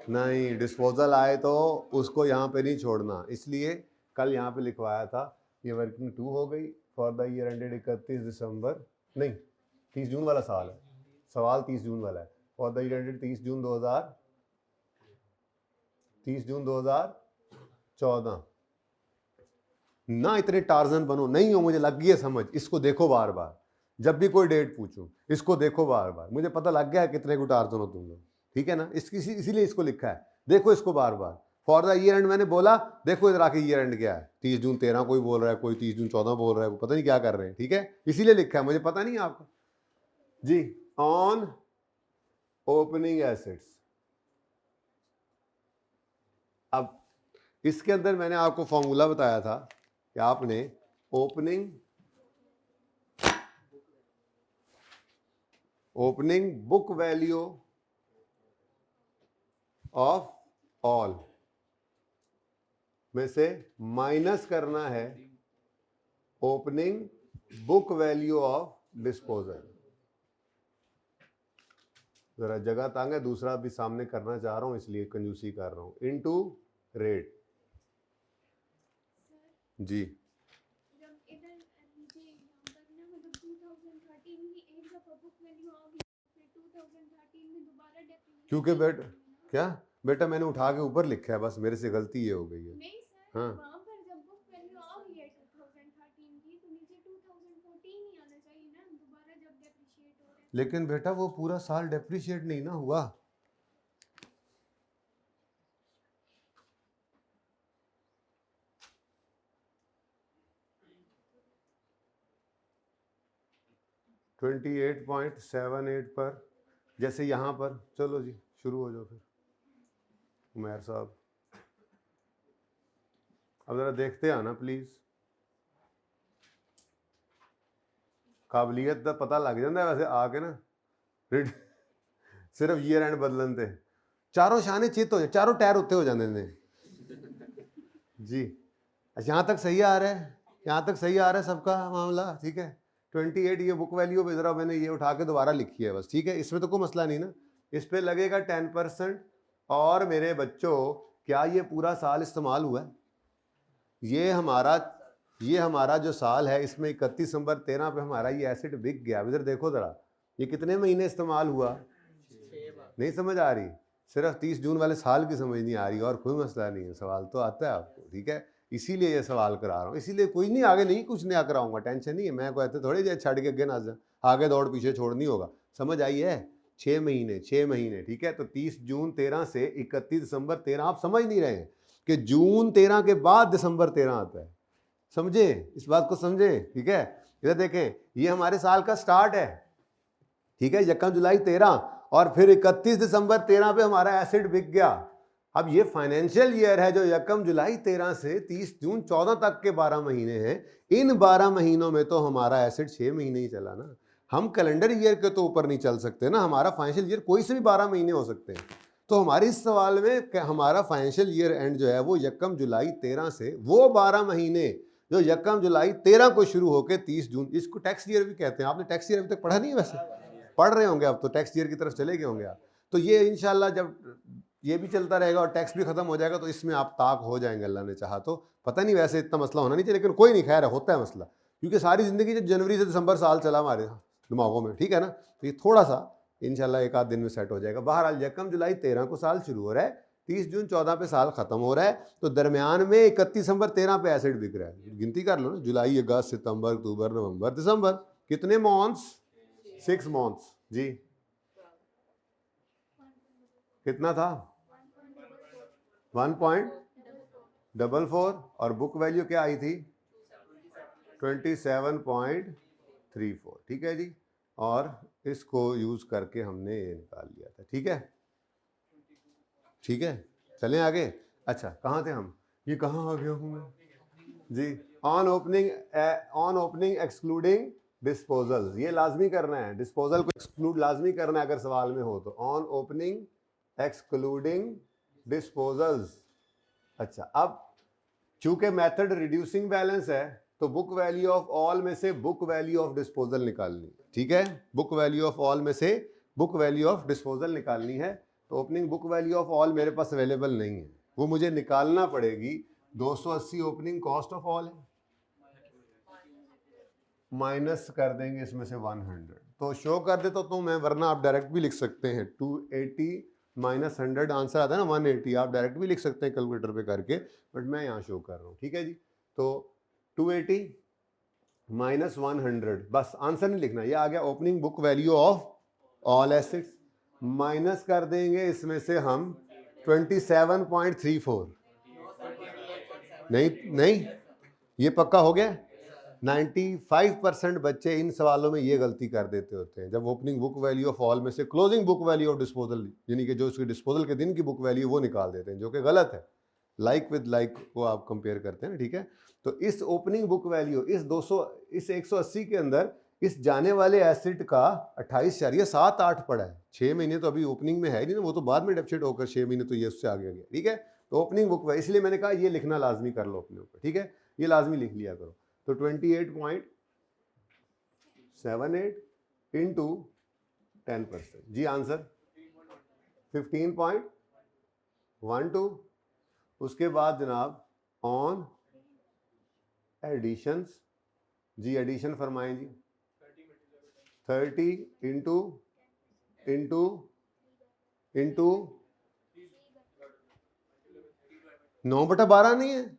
नहीं, डिस्पोजल आए तो उसको यहाँ पे नहीं छोड़ना, इसलिए कल यहाँ पे लिखवाया था। ये वर्किंग 2 हो गई फॉर द ईयर एंडेड 31 दिसंबर, नहीं 30 जून वाला साल है, सवाल 30 जून वाला है। फॉर द ईयर एंडेड 30 जून 2014। ना इतने टार्जन बनो, नहीं हो, मुझे लग गई है समझ। इसको देखो बार बार, जब भी कोई डेट पूछूं इसको देखो बार बार, मुझे पता लग गया है कितने को टार्जन हो तुम लोग, ठीक है ना। इसीलिए इसको लिखा है, देखो इसको बार बार। फॉर द ईयर एंड मैंने बोला, देखो इधर आके ईयर एंड क्या है, 30 जून 13 कोई बोल रहा है, कोई 30 जून 14 बोल रहा है, पता नहीं क्या कर रहे हैं, ठीक है, इसीलिए लिखा है, मुझे पता नहीं आपको जी। ऑन ओपनिंग एसेट्स, अब इसके अंदर मैंने आपको फॉर्मूला बताया था कि आपने opening book value of all में से माइनस करना है opening book value of disposal. जरा जगह तंग है, दूसरा भी सामने करना चाह रहा हूं इसलिए कंजूसी कर रहा हूं। इनटू रेट जी। क्योंकि क्या बेटा, मैंने उठा के ऊपर लिखा है, बस मेरे से गलती ये हो गई है। नहीं सर, हाँ, वहाँ पर जब बुक वैल्यू आ गई है 2013 की, तो नीचे 2014 ही आना चाहिए ना, दोबारा जब डेप्रिशिएट हो रहा है। लेकिन बेटा वो पूरा साल डेप्रिशिएट नहीं ना हुआ। $28.78 पर, जैसे यहाँ पर, चलो जी शुरू हो जाओ फिर उमैर साहब। अब जरा देखते हैं ना प्लीज, काबिलियत का पता लग जाता है वैसे आके ना, सिर्फ ईयर एंड बदलन थे, चारों शाने चित हो जाए, चारों टायर उत्ते हो जाते हैं जी। अच्छा यहाँ तक सही आ रहा है, यहाँ तक सही आ रहा है सबका मामला, ठीक है। 28 ये बुक वैल्यू पे जरा मैंने ये उठा के दोबारा लिखी है बस, ठीक है, इसमें तो कोई मसला नहीं ना। इस पे लगेगा 10%। और मेरे बच्चों, क्या ये पूरा साल इस्तेमाल हुआ है? ये हमारा जो साल है, इसमें 31 दिसंबर 13 पे हमारा ये एसेट बिक गया। इधर देखो जरा, ये कितने महीने इस्तेमाल हुआ? नहीं समझ आ रही? सिर्फ 30 जून वाले साल की समझ नहीं आ रही, और कोई मसला नहीं है, सवाल तो आता है आपको, ठीक है, इसीलिए ये सवाल करा रहा हूँ। इसीलिए कोई नहीं, आगे नहीं कुछ नया कराऊंगा, टेंशन नहीं है। मैं कहते थोड़े जे छड़ के अगे ना आगे दौड़ पीछे छोड़ नहीं होगा। समझ आई है? 6 महीने, ठीक है। तो 30 जून 13 से 31 दिसंबर 13, आप समझ नहीं रहे हैं कि जून 13 के बाद दिसंबर 13 आता है। समझे इस बात को, समझे, ठीक है। इधर देखें, ये हमारे साल का स्टार्ट है, ठीक है, 1 जुलाई 13, और फिर 31 दिसंबर 13 पे हमारा एसेट बिक गया। अब ये फाइनेंशियल ईयर है जो 1 जुलाई 13 से 30 जून 14 तक के 12 महीने हैं। इन 12 महीनों में तो हमारा एसेट 6 महीने ही चला ना। हम कैलेंडर ईयर के तो ऊपर नहीं चल सकते ना, हमारा फाइनेंशियल ईयर कोई से भी 12 महीने हो सकते हैं। तो हमारे इस सवाल में हमारा फाइनेंशियल ईयर एंड जो है वो 1 जुलाई 13 से वो 12 महीने जो 1 जुलाई 13 को शुरू होकर 30 जून, इसको टैक्स ईयर भी कहते हैं। आपने टैक्स ईयर अभी तक पढ़ा नहीं है? वैसे पढ़ रहे होंगे, अब तो टैक्स ईयर की तरफ चले गए होंगे आप। तो ये इंशाल्लाह जब ये भी चलता रहेगा और टैक्स भी खत्म हो जाएगा तो इसमें आप ताक हो जाएंगे, अल्लाह ने चाहा तो। पता नहीं, वैसे इतना मसला होना नहीं चाहिए, लेकिन कोई नहीं, खैर होता है मसला, क्योंकि सारी जिंदगी जब जनवरी से दिसंबर साल चला हमारे दिमागों में, ठीक है ना। तो ये थोड़ा सा इंशाल्लाह 1 आध दिन में सेट हो जाएगा। बहरहाल 1 जुलाई 13 को साल शुरू हो रहा है, 30 जून 14 पे साल खत्म हो रहा है, तो दरमियान में 31 दिसंबर 13 पे एसेट बिक रहा है। गिनती कर लो ना, जुलाई, अगस्त, सितंबर, अक्टूबर, नवंबर, दिसंबर, कितने मंथ्स? 6 मंथ्स जी। कितना था? 1.44, और बुक वैल्यू क्या आई थी? 27.34, ठीक है जी। और इसको यूज करके हमने ये निकाल लिया था, ठीक है, ठीक है। चलें आगे। अच्छा कहाँ थे हम? ये कहाँ आ गया हूँ मैं जी? ऑन ओपनिंग एक्सक्लूडिंग डिस्पोजल, ये लाजमी करना है, डिस्पोजल को एक्सक्लूड लाजमी करना है अगर सवाल में हो तो, ऑन ओपनिंग एक्सक्लूडिंग डिस्पोजल्स। अच्छा, अब चूंकि मेथड रिड्यूसिंग बैलेंस है तो बुक वैल्यू ऑफ ऑल में से बुक वैल्यू ऑफ डिस्पोजल निकालनी, ठीक है, बुक वैल्यू ऑफ ऑल में से बुक वैल्यू ऑफ डिस्पोजल निकालनी है। तो opening book value of all मेरे पास अवेलेबल नहीं है, वो मुझे निकालना पड़ेगी। 280 ओपनिंग कॉस्ट ऑफ ऑल है, माइनस कर देंगे इसमें से 100, तो शो कर देता तो मैं, वरना आप डायरेक्ट भी लिख सकते हैं 280 माइनस 100 आंसर आता है ना 180, आप डायरेक्ट भी लिख सकते हैं कैलकुलेटर पे करके, बट मैं यहाँ शो कर रहा हूँ, ठीक है जी। तो 280 माइनस 100, बस आंसर नहीं लिखना, ये आ गया opening book value of all assets, minus कर देंगे इसमें से हम 27.34, नहीं ये पक्का हो गया। 95% बच्चे इन सवालों में ये गलती कर देते होते हैं, जब opening book value of all में से closing book value of disposal, यानी कि जो उसके डिस्पोजल के दिन की बुक वैल्यू वो निकाल देते हैं, जो कि गलत है। लाइक विद लाइक को आप कंपेयर करते हैं, ठीक है। तो इस ओपनिंग बुक वैल्यू इस 180 के अंदर इस जाने वाले एसेट का 28.78 पड़ा है। 6 महीने तो अभी ओपनिंग में है नहीं ना, वो तो बाद में डेप्सिट होकर 6 महीने तो ये उससे आगे गया, ठीक है। तो ओपनिंग बुक वैल्यू, इसलिए मैंने कहा ये लिखना लाजमी कर लो अपने ऊपर, ठीक है, ये लाजमी लिख लिया करो। तो 28.78 इंटू 10%, जी आंसर 15.12। उसके बाद जनाब ऑन एडिशंस, जी एडिशन फरमाएं जी। 30 इंटू 9/12 नहीं है,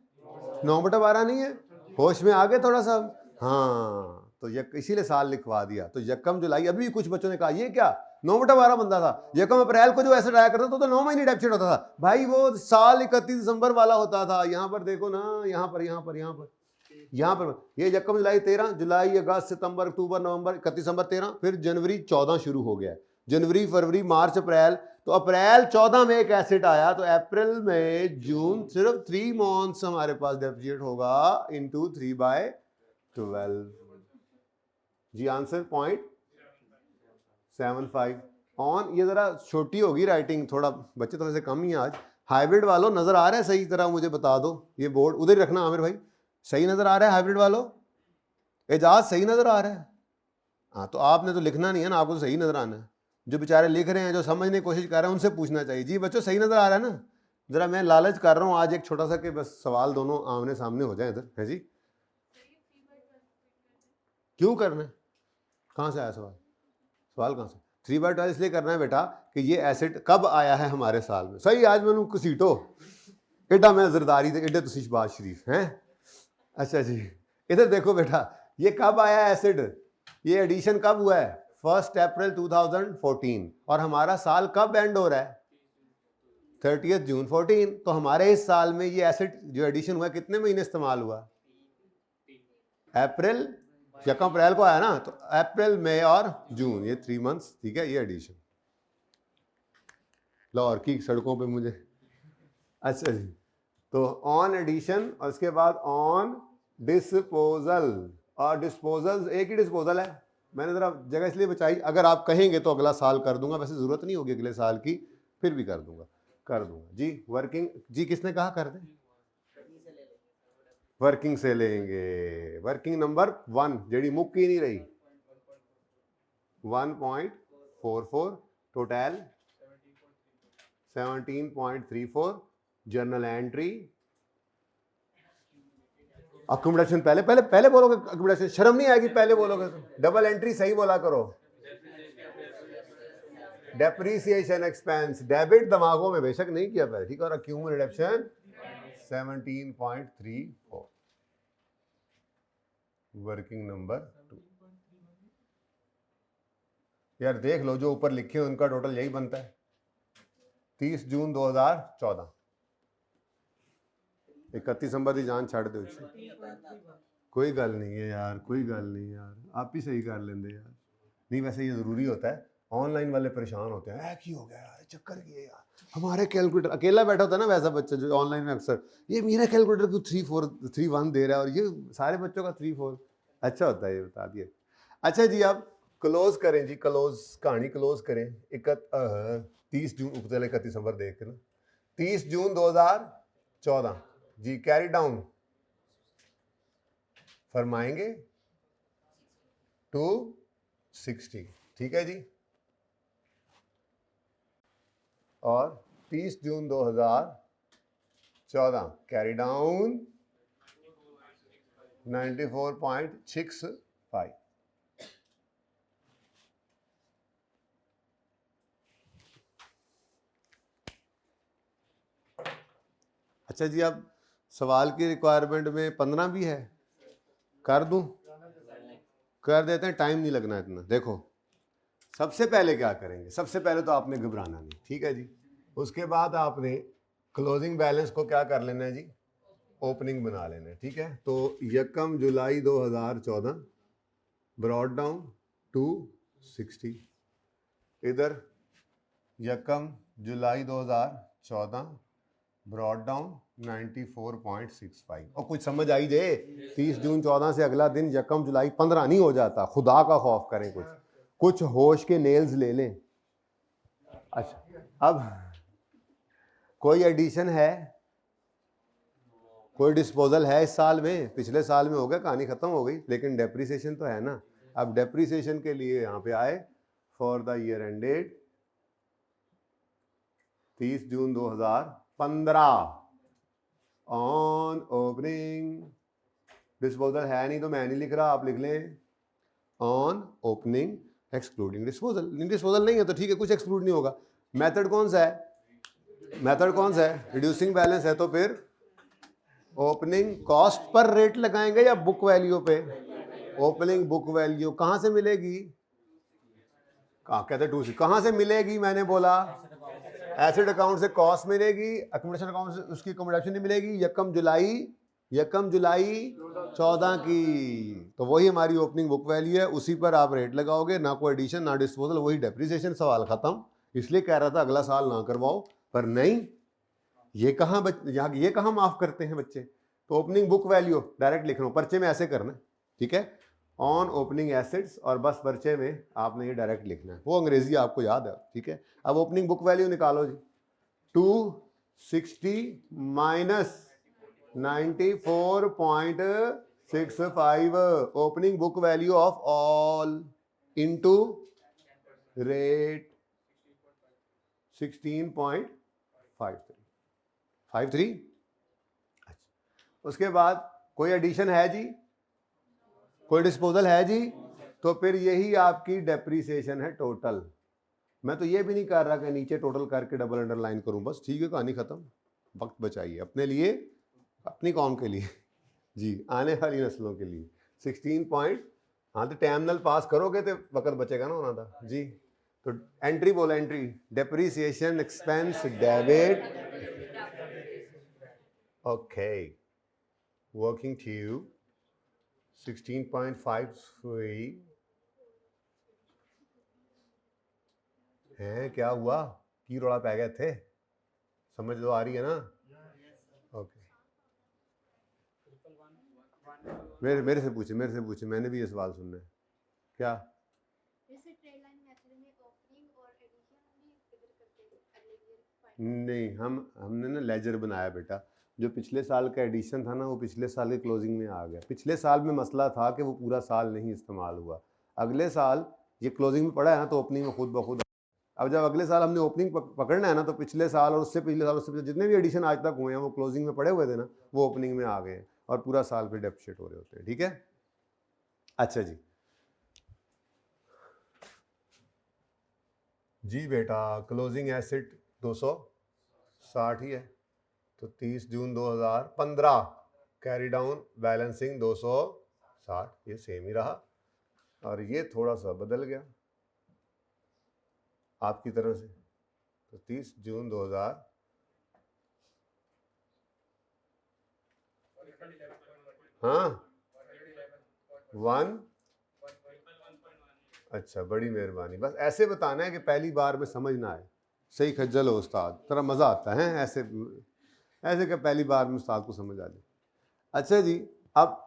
9/12 नहीं है, होश में आ गए थोड़ा सा, हाँ, तो इसीलिए साल लिखवा दिया। तो यकम जुलाई, अभी कुछ बच्चों ने कहा ये क्या 9/12 बनता था, यकम अप्रैल को जो ऐसे आया करता था तो 9 महीने डेप्सिट होता था भाई, वो साल 31 दिसंबर वाला होता था। यहाँ पर देखो ना, यहाँ पर ये यकम जुलाई 13, जुलाई अगस्त सितंबर अक्टूबर नवंबर 31 दिसंबर 13, फिर जनवरी 14 शुरू हो गया, जनवरी फरवरी मार्च अप्रैल, तो अप्रैल 14 में एक एसिड आया, तो अप्रैल में जून सिर्फ 3 मंथ्स हमारे पास डेप्सिट होगा इनटू 3/12, जी आंसर 0.75 ऑन। ये जरा छोटी होगी राइटिंग, थोड़ा बच्चे थोड़े से कम ही आज। हाइब्रिड वालों नजर आ रहा है सही तरह, मुझे बता दो, ये बोर्ड उधर ही रखना आमिर भाई, सही नजर आ रहा है हाइब्रिड वालों, एजाज सही नजर आ रहा है, हाँ तो आपने तो लिखना नहीं है ना, आपको तो सही नजर आना है। जो बेचारे लिख रहे हैं, जो समझने की कोशिश कर रहे हैं, उनसे पूछना चाहिए, जी बच्चों सही नजर आ रहा है ना। जरा मैं लालच कर रहा हूँ आज एक छोटा सा कि बस सवाल दोनों आमने सामने हो जाए इधर, है जी। क्यों करना है, कहाँ से आया सवाल कहाँ से? 3/12 इसलिए करना है बेटा कि ये एसिड कब आया है हमारे साल में, सही आज मैंने घसीटो एडा मैं जरदारी थे एडे तुसी शबाज शरीफ हैं। अच्छा जी, इधर देखो बेटा, ये कब आया एसिड, ये एडिशन कब हुआ है 1 अप्रैल 2014, और हमारा साल कब एंड हो रहा है 30 जून 14। तो हमारे इस साल में ये एसिड जो एडिशन हुआ कितने महीने इस्तेमाल हुआ, अप्रैल, यकम अप्रैल को आया ना, तो अप्रैल मई और जून, ये 3 मंथ्स, ठीक है, ये एडिशन। लाहौर की सड़कों पे मुझे, अच्छा जी, तो ऑन एडिशन और उसके बाद ऑन डिस्पोजल, और डिस्पोजल एक ही डिस्पोजल है, मैंने जरा जगह इसलिए बचाई, अगर आप कहेंगे तो अगला साल कर दूंगा, वैसे जरूरत नहीं होगी अगले साल की, फिर भी कर दूंगा जी। वर्किंग, जी किसने कहा कर दें, वर्किंग से लेंगे, वर्किंग नंबर 1 जेडी मुक्की ही नहीं रही, 1.44 टोटल 17.34 जर्नल एंट्री। अकोमोडेशन पहले बोलोगे, अकोमोडेशन शर्म नहीं आएगी पहले बोलोगे तो, डबल एंट्री सही बोला करो। डेप्रीसिएशन एक्सपेंस डेबिट दिमागों में बेशक नहीं किया पहले, ठीक है, और अक्यूमुलेटेड रिडक्शन 17.34 वर्किंग नंबर 2। यार देख लो जो ऊपर लिखे हैं उनका टोटल यही बनता है 30 जून 2014, 31 दिसंबर की जान छड़ दो, कोई गल नहीं है यार, कोई गल नहीं यार, आप ही सही कर लेंगे यार। नहीं वैसे ये जरूरी होता है, ऑनलाइन वाले परेशान होते हैं, ऐ की हो गया यार, चक्कर की है यार, हमारे कैलकुलेटर, अकेला बैठा होता है ना वैसा बच्चा जो ऑनलाइन में अक्सर, ये मेरा कैलकुलेटर क्यों 3-4-3-1 दे रहा है और ये सारे बच्चों का 3-4, अच्छा होता है ये, बता दिए। अच्छा जी, अब क्लोज करें जी, क्लोज कहानी क्लोज करें। 30 जून, चले 31 दिसंबर देख के ना, 30 जून 2014 जी, कैरी डाउन फरमाएंगे टू 60, ठीक है जी। और 30 जून 2014 कैरी डाउन 94.65। अच्छा जी, अब सवाल की रिक्वायरमेंट में 15 भी है, कर दूं? कर देते हैं, टाइम नहीं लगना इतना। देखो सबसे पहले क्या करेंगे, सबसे पहले तो आपने घबराना नहीं, ठीक है जी। उसके बाद आपने क्लोजिंग बैलेंस को क्या कर लेना है जी, ओपनिंग बना लेना है, ठीक है। तो 1 जुलाई 2014 ब्रॉड डाउन टू 60, इधर 1 जुलाई 2014 ब्रॉड डाउन 94.65। और कुछ समझ आई जे, 30 जून 14 से अगला दिन 1 जुलाई 15 नहीं हो जाता, खुदा का खौफ करें, कुछ होश के नेल्स ले लें। अच्छा, अब कोई एडिशन है, कोई डिस्पोजल है इस साल में? पिछले साल में हो गया, कहानी खत्म हो गई, लेकिन डेप्रिसिएशन तो है ना। अब डेप्रिसिएशन के लिए यहाँ पे आए, for the year ended 30 June 2015 on opening, disposal है नहीं तो मैं नहीं लिख रहा, आप लिख लें on opening excluding disposal. Disposal नहीं है तो ठीक है, कुछ एक्सक्लूड नहीं होगा। मेथड कौन सा है, मेथड कौन सा है? रिड्यूसिंग बैलेंस है, तो फिर ओपनिंग कॉस्ट पर रेट लगाएंगे या बुक वैल्यू पे? ओपनिंग बुक वैल्यू कहां से मिलेगी? कहा कहते टू, कहां से मिलेगी? मैंने बोला एसेट अकाउंट से कॉस्ट मिलेगी, अकोमोडेशन अकाउंट से उसकी अकोमोडेशन नहीं मिलेगी। 1 जुलाई 14 की, तो वही हमारी ओपनिंग बुक वैल्यू है, उसी पर आप रेट लगाओगे, ना कोई एडिशन ना डिस्पोजल, वही डेप्रिसिएशन, सवाल खत्म। इसलिए कह रहा था अगला साल ना करवाओ, पर नहीं, ये कहाँ माफ करते हैं बच्चे। तो ओपनिंग बुक वैल्यू डायरेक्ट लिख रहा हूं, पर्चे में ऐसे करना, ठीक है, ऑन ओपनिंग एसेट्स, और बस पर्चे में आपने ये डायरेक्ट लिखना है, वो अंग्रेजी आपको याद है, ठीक है। अब ओपनिंग बुक वैल्यू निकालो जी, 260 minus 94.65 opening book value of all into rate 16.53। अच्छा, उसके बाद कोई एडिशन है जी, कोई डिस्पोजल है जी, तो फिर यही आपकी डेप्रीसिएशन है टोटल। मैं तो ये भी नहीं कर रहा कि नीचे टोटल करके डबल अंडरलाइन करूं, बस ठीक है, कहानी खत्म। वक्त बचाइए अपने लिए, अपनी कौम के लिए जी, आने वाली नस्लों के लिए। 16 पॉइंट, हाँ तो टर्मिनल पास करोगे तो वक्त बचेगा ना होना था जी। तो एंट्री बोला, entry depreciation expense debit, okay, working tube 16.53 हैं। क्या हुआ, की रोड़ा पै गए थे, समझ लो, आ रही है ना? ओके, मेरे से पूछे, मैंने भी ये सवाल सुनना है। क्या? नहीं, हमने ना लेजर बनाया बेटा, जो पिछले साल का एडिशन था ना, वो पिछले साल के क्लोजिंग में आ गया। पिछले साल में मसला था कि वो पूरा साल नहीं इस्तेमाल हुआ, अगले साल ये क्लोजिंग में पड़ा है ना, तो ओपनिंग में खुद ब खुद। अब जब अगले साल हमने ओपनिंग पकड़ना है ना, तो पिछले साल और उससे पिछले साल, उससे पिछले जितने भी एडिशन आज तक हुए हैं, वो क्लोजिंग में पड़े हुए थे ना, वो ओपनिंग में आ गए हैं, और पूरा साल फिर डेप्रिसिएट हो रहे होते हैं, ठीक है। अच्छा जी, जी बेटा, क्लोजिंग एसेट 260 ही है, तो 30 जून 2015 कैरी डाउन बैलेंसिंग 260, ये सेम ही रहा, और ये थोड़ा सा बदल गया आपकी तरफ से। तो 30 जून 2000, हाँ 1, अच्छा, बड़ी मेहरबानी। बस ऐसे बताना है कि पहली बार में समझ ना आए, सही खज्जल हो उस्ताद, तेरा मज़ा आता है ऐसे ऐसे कि पहली बार में उस्ताद को समझ आ जाए। अच्छा जी, अब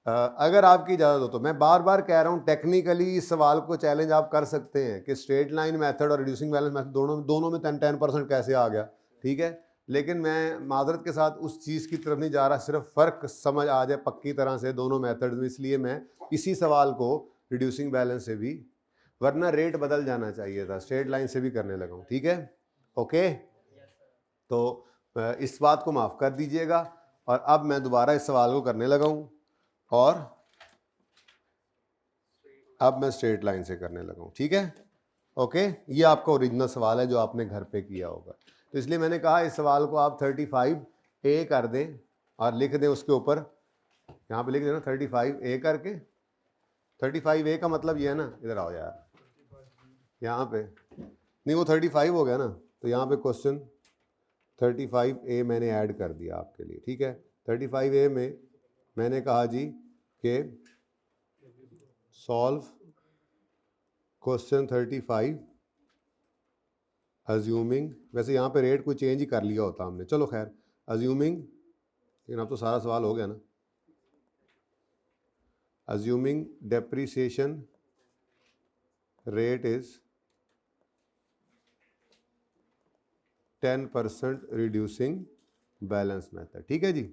अगर आपकी इजाज़त हो तो मैं बार बार कह रहा हूँ, टेक्निकली इस सवाल को चैलेंज आप कर सकते हैं कि स्ट्रेट लाइन मेथड और रिड्यूसिंग बैलेंस मेथड दोनों में 10% कैसे आ गया, ठीक है। लेकिन मैं माजरत के साथ उस चीज़ की तरफ नहीं जा रहा, सिर्फ फ़र्क समझ आ जाए पक्की तरह से दोनों मेथड में, इसलिए मैं इसी सवाल को रिड्यूसिंग बैलेंस से भी, वरना रेट बदल जाना चाहिए था, स्ट्रेट लाइन से भी करने लगा हूँ, ठीक है। ओके, तो इस बात को माफ़ कर दीजिएगा। और अब मैं दोबारा इस सवाल को करने लगा हूँ, और अब मैं स्ट्रेट लाइन से करने लगा हूँ, ठीक है। ओके, ये आपका ओरिजिनल सवाल है जो आपने घर पे किया होगा, तो इसलिए मैंने कहा इस सवाल को आप 35A कर दें और लिख दें उसके ऊपर, यहाँ पे लिख देना 35A करके। 35A का मतलब ये है ना, इधर आओ यार, यहाँ पे नहीं, वो 35 हो गया ना, तो यहाँ पे क्वेश्चन 35A मैंने ऐड कर दिया आपके लिए, ठीक है। 35A में मैंने कहा जी कि सॉल्व क्वेश्चन 35 अज्यूमिंग, वैसे यहाँ पे रेट कोई चेंज ही कर लिया होता हमने, चलो खैर, अज्यूमिंग, लेकिन अब तो सारा सवाल हो गया ना। Assuming depreciation rate is 10% reducing balance method, ठीक है जी।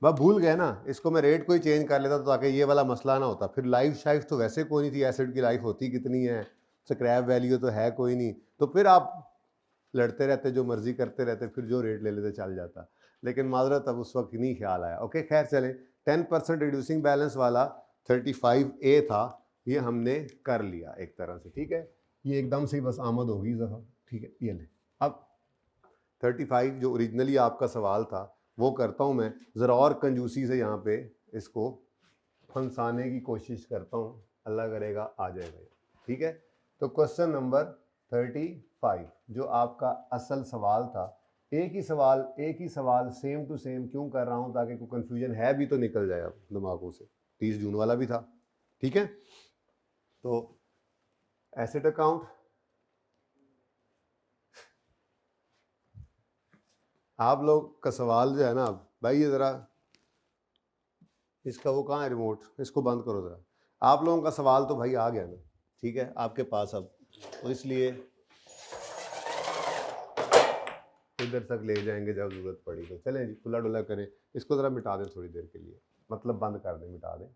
वह भूल गए ना, इसको मैं रेट कोई चेंज कर लेता तो ताकि ये वाला मसला ना होता, फिर लाइफ शाइफ तो वैसे कोई नहीं थी, एसिड की लाइफ होती कितनी है, स्क्रैप वैल्यू तो है कोई नहीं, तो फिर आप लड़ते रहते, जो मर्जी करते रहते, फिर जो रेट ले लेते चल जाता। लेकिन माजरत अब उस वक्त नहीं ख्याल आया। ओके, खैर चले, 10% रिड्यूसिंग बैलेंस वाला 35A था, ये हमने कर लिया एक तरह से, ठीक है। ये एकदम से ही बस आमद होगी जरा, ठीक है। ये ले, अब 35 जो ओरिजिनली आपका सवाल था वो करता हूँ मैं, ज़रा और कंजूसी से यहाँ पे इसको फंसाने की कोशिश करता हूँ, अल्लाह करेगा आ जाएगा, ठीक है। तो क्वेश्चन नंबर 35 जो आपका असल सवाल था, एक ही सवाल सेम टू सेम क्यों कर रहा हूँ, ताकि कोई कन्फ्यूजन है भी तो निकल जाए अब दिमागों से। 30 जून वाला भी था, ठीक है। तो एसेट अकाउंट, आप लोग का सवाल जो है ना भाई, ये ज़रा इसका वो कहाँ है रिमोट, इसको बंद करो ज़रा। आप लोगों का सवाल तो भाई आ गया ना, ठीक है, आपके पास अब, तो इसलिए इधर तक ले जाएंगे जब ज़रूरत पड़ी तो। चलें जी, खुला डुला करें, इसको ज़रा मिटा दें थोड़ी देर के लिए, मतलब बंद कर दें, मिटा दें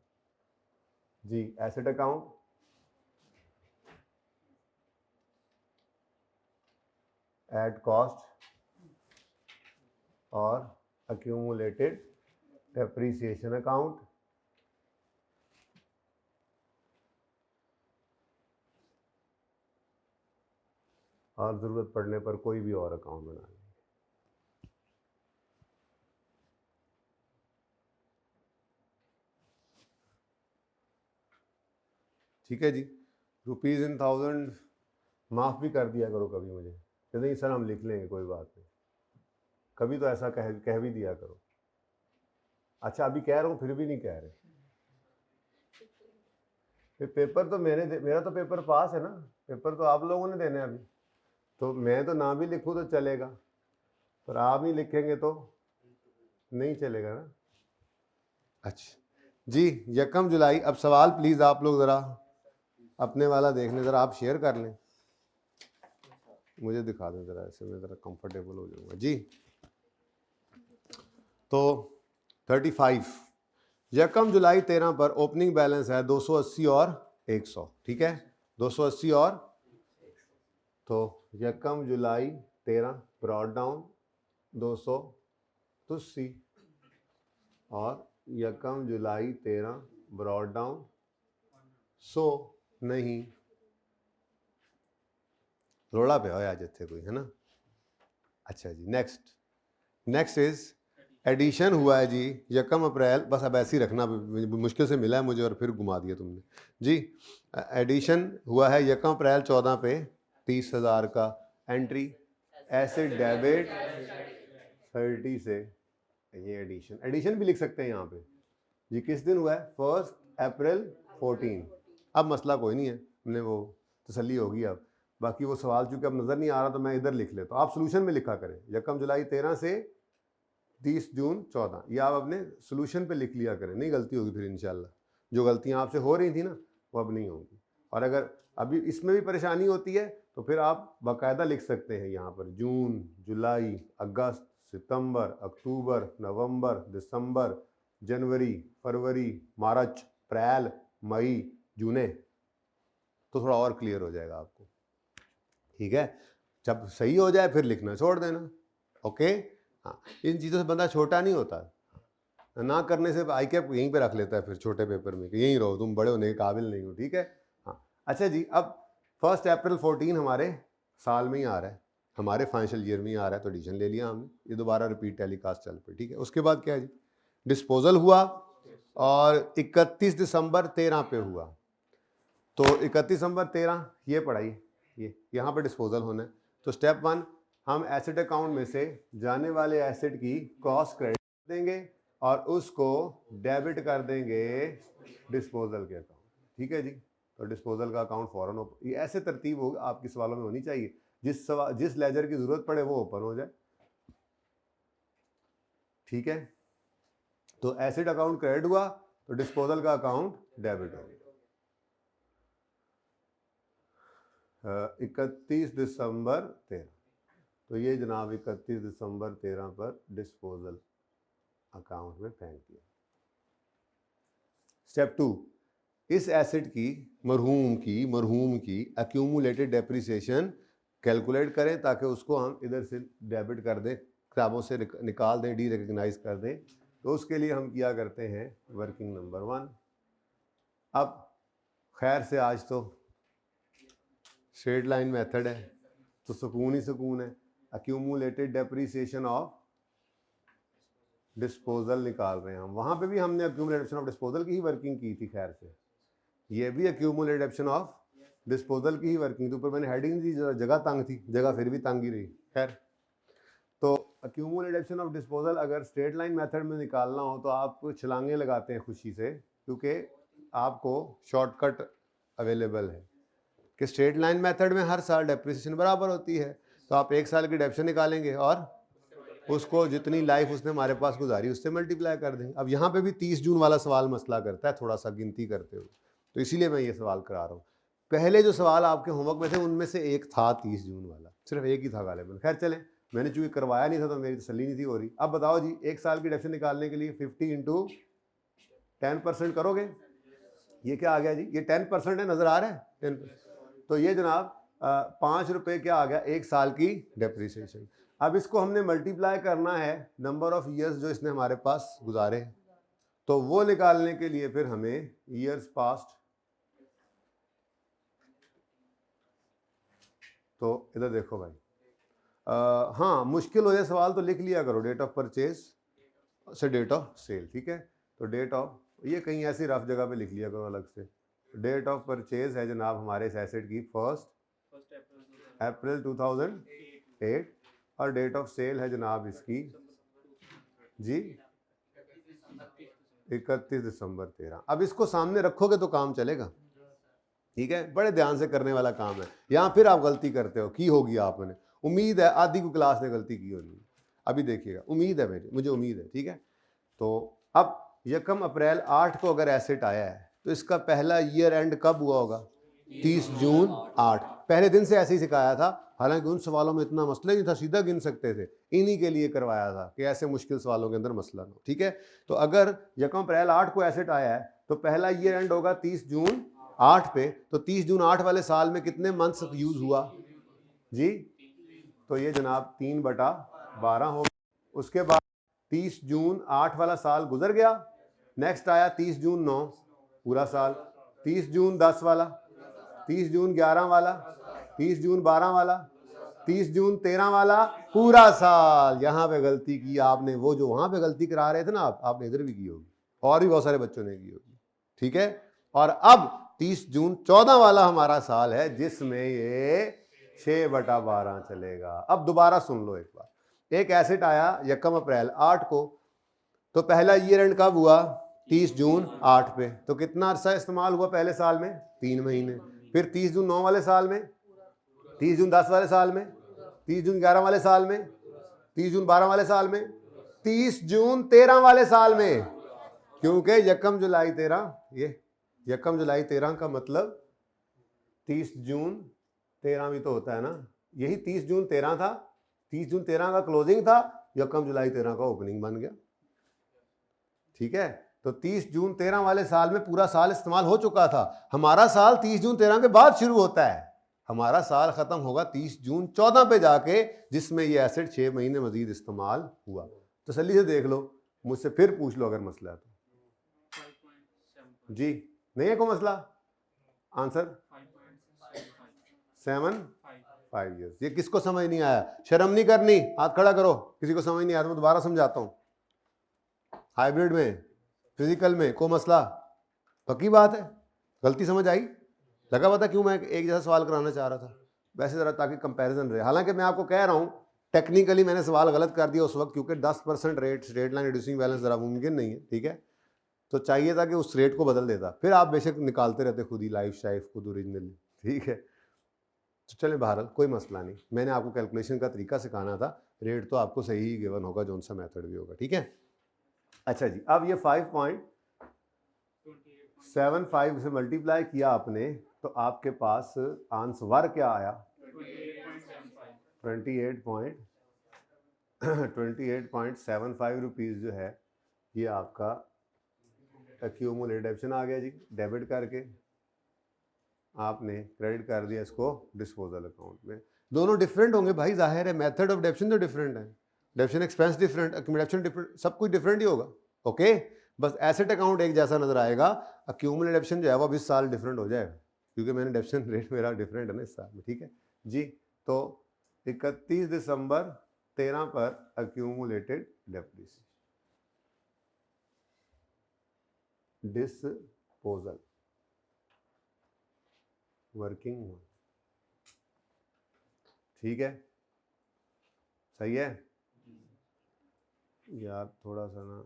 जी। एसेट अकाउंट, एट कॉस्ट और अक्यूमुलेटेड डेप्रीसिएशन अकाउंट, और ज़रूरत पड़ने पर कोई भी और अकाउंट बना लें। ठीक है जी। रुपीज़ इन 1000 माफ़ भी कर दिया करो कभी मुझे, कि नहीं सर हम लिख लेंगे कोई बात नहीं, कभी तो ऐसा कह भी दिया करो। अच्छा अभी कह रहा हूँ फिर भी नहीं कह रहे, पेपर तो मेरा तो पेपर पास है ना, पेपर तो आप लोगों ने देने हैं अभी, तो मैं तो ना भी लिखूँ तो चलेगा, पर आप नहीं लिखेंगे तो नहीं चलेगा ना। अच्छा जी, 1 जुलाई, अब सवाल प्लीज़ आप लोग ज़रा अपने वाला देख लें, ज़रा आप शेयर कर लें, मुझे दिखा दें ज़रा, ऐसे मैं ज़रा कंफर्टेबल हो जाऊँगा जी। तो 35 1 जुलाई 13 पर ओपनिंग बैलेंस है 280 और 100, ठीक है, 280 और, तो 1 जुलाई 13 ब्रॉड डाउन 280 और 1 जुलाई 13 ब्रॉड डाउन 100 नहीं, रोड़ा पे होया जिथे कोई है ना। अच्छा जी, नेक्स्ट इज एडिशन हुआ है जी 1 अप्रैल, बस अब ऐसे ही रखना, मुश्किल से मिला है मुझे और फिर घुमा दिया तुमने जी। एडिशन हुआ है 1 अप्रैल 14 पे 30,000 का एंट्री, एसिड डेबिट 30 से, ये एडिशन भी लिख सकते हैं यहाँ पे जी। किस दिन हुआ है, 1 अप्रैल 14। अब मसला कोई नहीं है, हमने वो तसल्ली होगी अब, बाकी वो सवाल चूंकि अब नज़र नहीं आ रहा तो मैं इधर लिख लेता हूँ, आप सोल्यूशन में लिखा करें 1 जुलाई 13 से 30 जून 14, ये आप अपने सोल्यूशन पे लिख लिया करें, नहीं गलती होगी फिर इंशाल्लाह। जो गलतियां आपसे हो रही थी ना वो अब नहीं होंगी। और अगर अभी इसमें भी परेशानी होती है तो फिर आप बाकायदा लिख सकते हैं यहाँ पर जून, जुलाई, अगस्त, सितंबर, अक्टूबर, नवंबर, दिसंबर, जनवरी, फरवरी, मार्च, अप्रैल, मई, जून, तो थोड़ा और क्लियर हो जाएगा आपको। ठीक है, जब सही हो जाए फिर लिखना छोड़ देना। ओके, हाँ, इन चीज़ों से बंदा छोटा नहीं होता, ना करने से आई कैप यहीं पे रख लेता है फिर छोटे पेपर में कि यहीं रहो, तुम बड़े होने के काबिल नहीं हो। ठीक है, हाँ। अच्छा जी, अब 1 अप्रैल 14 हमारे साल में ही आ रहा है, हमारे फाइनेंशियल ईयर में ही आ रहा है, तो एडिशन ले लिया हमने, ये दोबारा रिपीट टेलीकास्ट चल पे। ठीक है, उसके बाद क्या है जी, डिस्पोजल हुआ और 31 दिसंबर 13 पे हुआ। तो 31 दिसंबर 13 ये पढ़ाइए, ये यहाँ पे डिस्पोजल होना है। तो स्टेप 1, हम एसेट अकाउंट में से जाने वाले एसेट की कॉस्ट क्रेडिट देंगे और उसको डेबिट कर देंगे डिस्पोजल के अकाउंट। ठीक है जी, तो डिस्पोजल का अकाउंट फौरन ओपन, ये ऐसे तरतीब हो आपकी सवालों में होनी चाहिए, जिस लेजर की जरूरत पड़े वो ओपन हो जाए। ठीक है, तो एसेट अकाउंट क्रेडिट हुआ तो डिस्पोजल का अकाउंट डेबिट हो गया। 31 दिसंबर 13, तो ये जनाब 31 दिसंबर 13 पर डिस्पोजल अकाउंट में फेंक दिया। स्टेप 2, इस एसेट की मरहूम की एक्यूमुलेटेड डेप्रिसिएशन कैलकुलेट करें ताकि उसको हम इधर से डेबिट कर दें, किताबों से निकाल दें, डी रिकग्नाइज कर दें। तो उसके लिए हम किया करते हैं वर्किंग नंबर 1। अब खैर से आज तो स्ट्रेट लाइन मेथड है तो सुकून ही सुकून है। एक्यूमुलेटेड डेप्रिसिएशन ऑफ डिस्पोजल निकाल रहे हैं हम, वहाँ पे भी हमने एक्यूमुलेशन ऑफ डिस्पोजल की ही वर्किंग की थी। खैर से ये भी एक्यूमुलेशन ऑफ डिस्पोजल की ही वर्किंग थी। ऊपर मैंने हेडिंग दी, जगह तंग थी, जगह फिर भी तंग ही रही। खैर, तो एक्यूमुलेशन ऑफ डिस्पोजल अगर स्ट्रेट लाइन मेथड में निकालना हो तो आप छलांगे लगाते हैं खुशी से, क्योंकि आपको शॉर्टकट अवेलेबल है कि स्ट्रेट लाइन मेथड में हर साल डेप्रिसिएशन बराबर होती है। तो आप 1 साल की डेप्रिसिएशन निकालेंगे और उसको जितनी लाइफ उसने हमारे पास गुजारी उससे मल्टीप्लाई कर देंगे। अब यहाँ पे भी 30 जून वाला सवाल मसला करता है थोड़ा सा गिनती करते हुए, तो इसीलिए मैं ये सवाल करा रहा हूँ। पहले जो सवाल आपके होमवर्क में थे उनमें से एक था 30 जून वाला, सिर्फ एक ही था गालिबन। खैर चले, मैंने चूंकि करवाया नहीं था तो मेरी तसल्ली नहीं थी हो रही। अब बताओ जी, 1 साल की डेप्रिसिएशन निकालने के लिए 50 इंटू 10% करोगे, ये क्या आ गया जी, ये 10% है, नजर आ रहा है 10%। तो ये जनाब 5 रुपये क्या आ गया 1 साल की डेप्रिसिएशन। अब इसको हमने मल्टीप्लाई करना है नंबर ऑफ ईयर्स जो इसने हमारे पास गुजारे, तो वो निकालने के लिए फिर हमें ईयर्स पास्ट, तो इधर देखो भाई, हाँ मुश्किल हो जाए सवाल तो लिख लिया करो डेट ऑफ परचेज से डेट ऑफ सेल। ठीक है, तो डेट ऑफ, ये कहीं ऐसी रफ जगह पे लिख लिया करो अलग से। डेट ऑफ परचेज है जनाब हमारे इस एसेट की 1 अप्रैल 2008 और डेट ऑफ सेल है जनाब इसकी जी 31 दिसंबर 13। अब इसको सामने रखोगे तो काम चलेगा। ठीक है, बड़े ध्यान से करने वाला काम है। यहाँ फिर आप गलती करते हो, की होगी आपने, उम्मीद है आधी को क्लास ने गलती की होगी, अभी देखिएगा, उम्मीद है मुझे उम्मीद है। ठीक है, तो अब 1 अप्रैल 8 को अगर एसेट आया है तो इसका पहला ईयर एंड कब हुआ होगा, 30 जून 8। पहले दिन से ऐसे ही सिखाया था, हालांकि उन सवालों में इतना मसला नहीं था, सीधा गिन सकते थे, इन्हीं के लिए करवाया था कि ऐसे मुश्किल सवालों के अंदर मसला ना हो। ठीक है, तो अगर 1 अप्रैल 8 को एसेट आया है तो पहला ईयर एंड होगा 30 जून 8 पे। तो 30 जून 8 वाले साल में कितने मंथ्स यूज हुआ जी, तो ये जनाब 3/12 हो। उसके बाद 30 जून 8 वाला साल गुजर गया, नेक्स्ट आया 30 जून 9 पूरा साल, 30 जून 10 वाला, 30 जून 11 वाला, 30 जून 12 वाला, 30 जून 13 वाला पूरा साल। यहाँ पे गलती की आपने, वो जो वहाँ पे गलती करा रहे थे ना आपने इधर भी की होगी और भी बहुत सारे बच्चों ने की होगी। ठीक है, और अब 30 जून 14 वाला हमारा साल है जिसमें ये 6/12 चलेगा। अब दोबारा सुन लो एक बार, एक एसेट आया 1 अप्रैल 8 को, तो पहला ईयर एंड कब हुआ, 30 जून 8 पे। तो कितना अरसा इस्तेमाल हुआ पहले साल में, 3 महीने। फिर 30 जून 9 वाले साल में, 30 जून 10 वाले साल में, 30 जून 11 वाले साल में, 30 जून 12 वाले साल में, 30 जून 13 वाले साल में, क्योंकि यकम जुलाई 13, ये यकम जुलाई 13 का मतलब 30 जून 13 भी तो होता है ना, यही 30 जून 13 था, 30 जून 13 का क्लोजिंग था, यकम जुलाई 13 का ओपनिंग बन गया। ठीक है, तो 30 जून 13 वाले साल में पूरा साल इस्तेमाल हो चुका था। हमारा साल 30 जून 13 के बाद शुरू होता है, हमारा साल खत्म होगा 30 जून 14 पे जाके, जिसमें ये एसेट 6 महीने मजीद इस्तेमाल हुआ। तसल्ली से देख लो, मुझसे फिर पूछ लो अगर मसला है तो। जी नहीं है कोई मसला? Answer 7.5 years. ये किसको समझ नहीं आया? शर्म नहीं करनी, हाथ खड़ा करो। किसी को समझ नहीं आया तो मैं दोबारा समझाता हूँ। हाइब्रिड में, फिजिकल में कोई मसला? पक्की बात है, गलती समझ आई? लगा पता क्यों मैं एक जैसा सवाल कराना चाह रहा था? वैसे जरा ताकि कंपैरिजन रहे। हालांकि मैं आपको कह रहा हूँ टेक्निकली मैंने सवाल गलत कर दिया उस वक्त, क्योंकि 10% rate straight line reducing balance जरा मुमकिन नहीं है। ठीक है, तो चाहिए था कि उस रेट को बदल देता, फिर आप बेशक निकालते रहते खुद ही लाइफ शाइफ खुद ओरिजिनली। ठीक है, तो चले बहरहाल कोई मसला नहीं, मैंने आपको कैलकुलेशन का तरीका सिखाना था, रेट तो आपको सही ही गिवन होगा जो सा मेथड भी होगा। ठीक है, अच्छा जी, अब ये 5.75 से मल्टीप्लाई किया आपने तो आपके पास आंसर क्या आया? 28.75 रुपीज़ जो है ये आपका एक्यूमुलेटिव आ गया जी। डेबिट करके आपने क्रेडिट कर दिया इसको डिस्पोजल अकाउंट में। दोनों डिफरेंट होंगे भाई, जाहिर है, मेथड ऑफ डेबिशन तो डिफरेंट है, डेबिशन एक्सपेंस डिफरेंट, एक्यूमुलेशन डिफरेंट, सब कुछ डिफरेंट ही होगा। ओके, बस एसेट अकाउंट एक जैसा नजर आएगा, एक्यूमुलेटिव डेबिशन जो है वो अब इस साल डिफरेंट हो जाएगा, क्योंकि मैंने डेबिशन रेट मेरा डिफरेंट है ना इस साल में। ठीक है जी, तो 31 दिसंबर 13 पर एक्यूमुलेटेड डेप्रिसिएशन डिस्पोजल वर्किंग। ठीक है, सही है यार। थोड़ा सा ना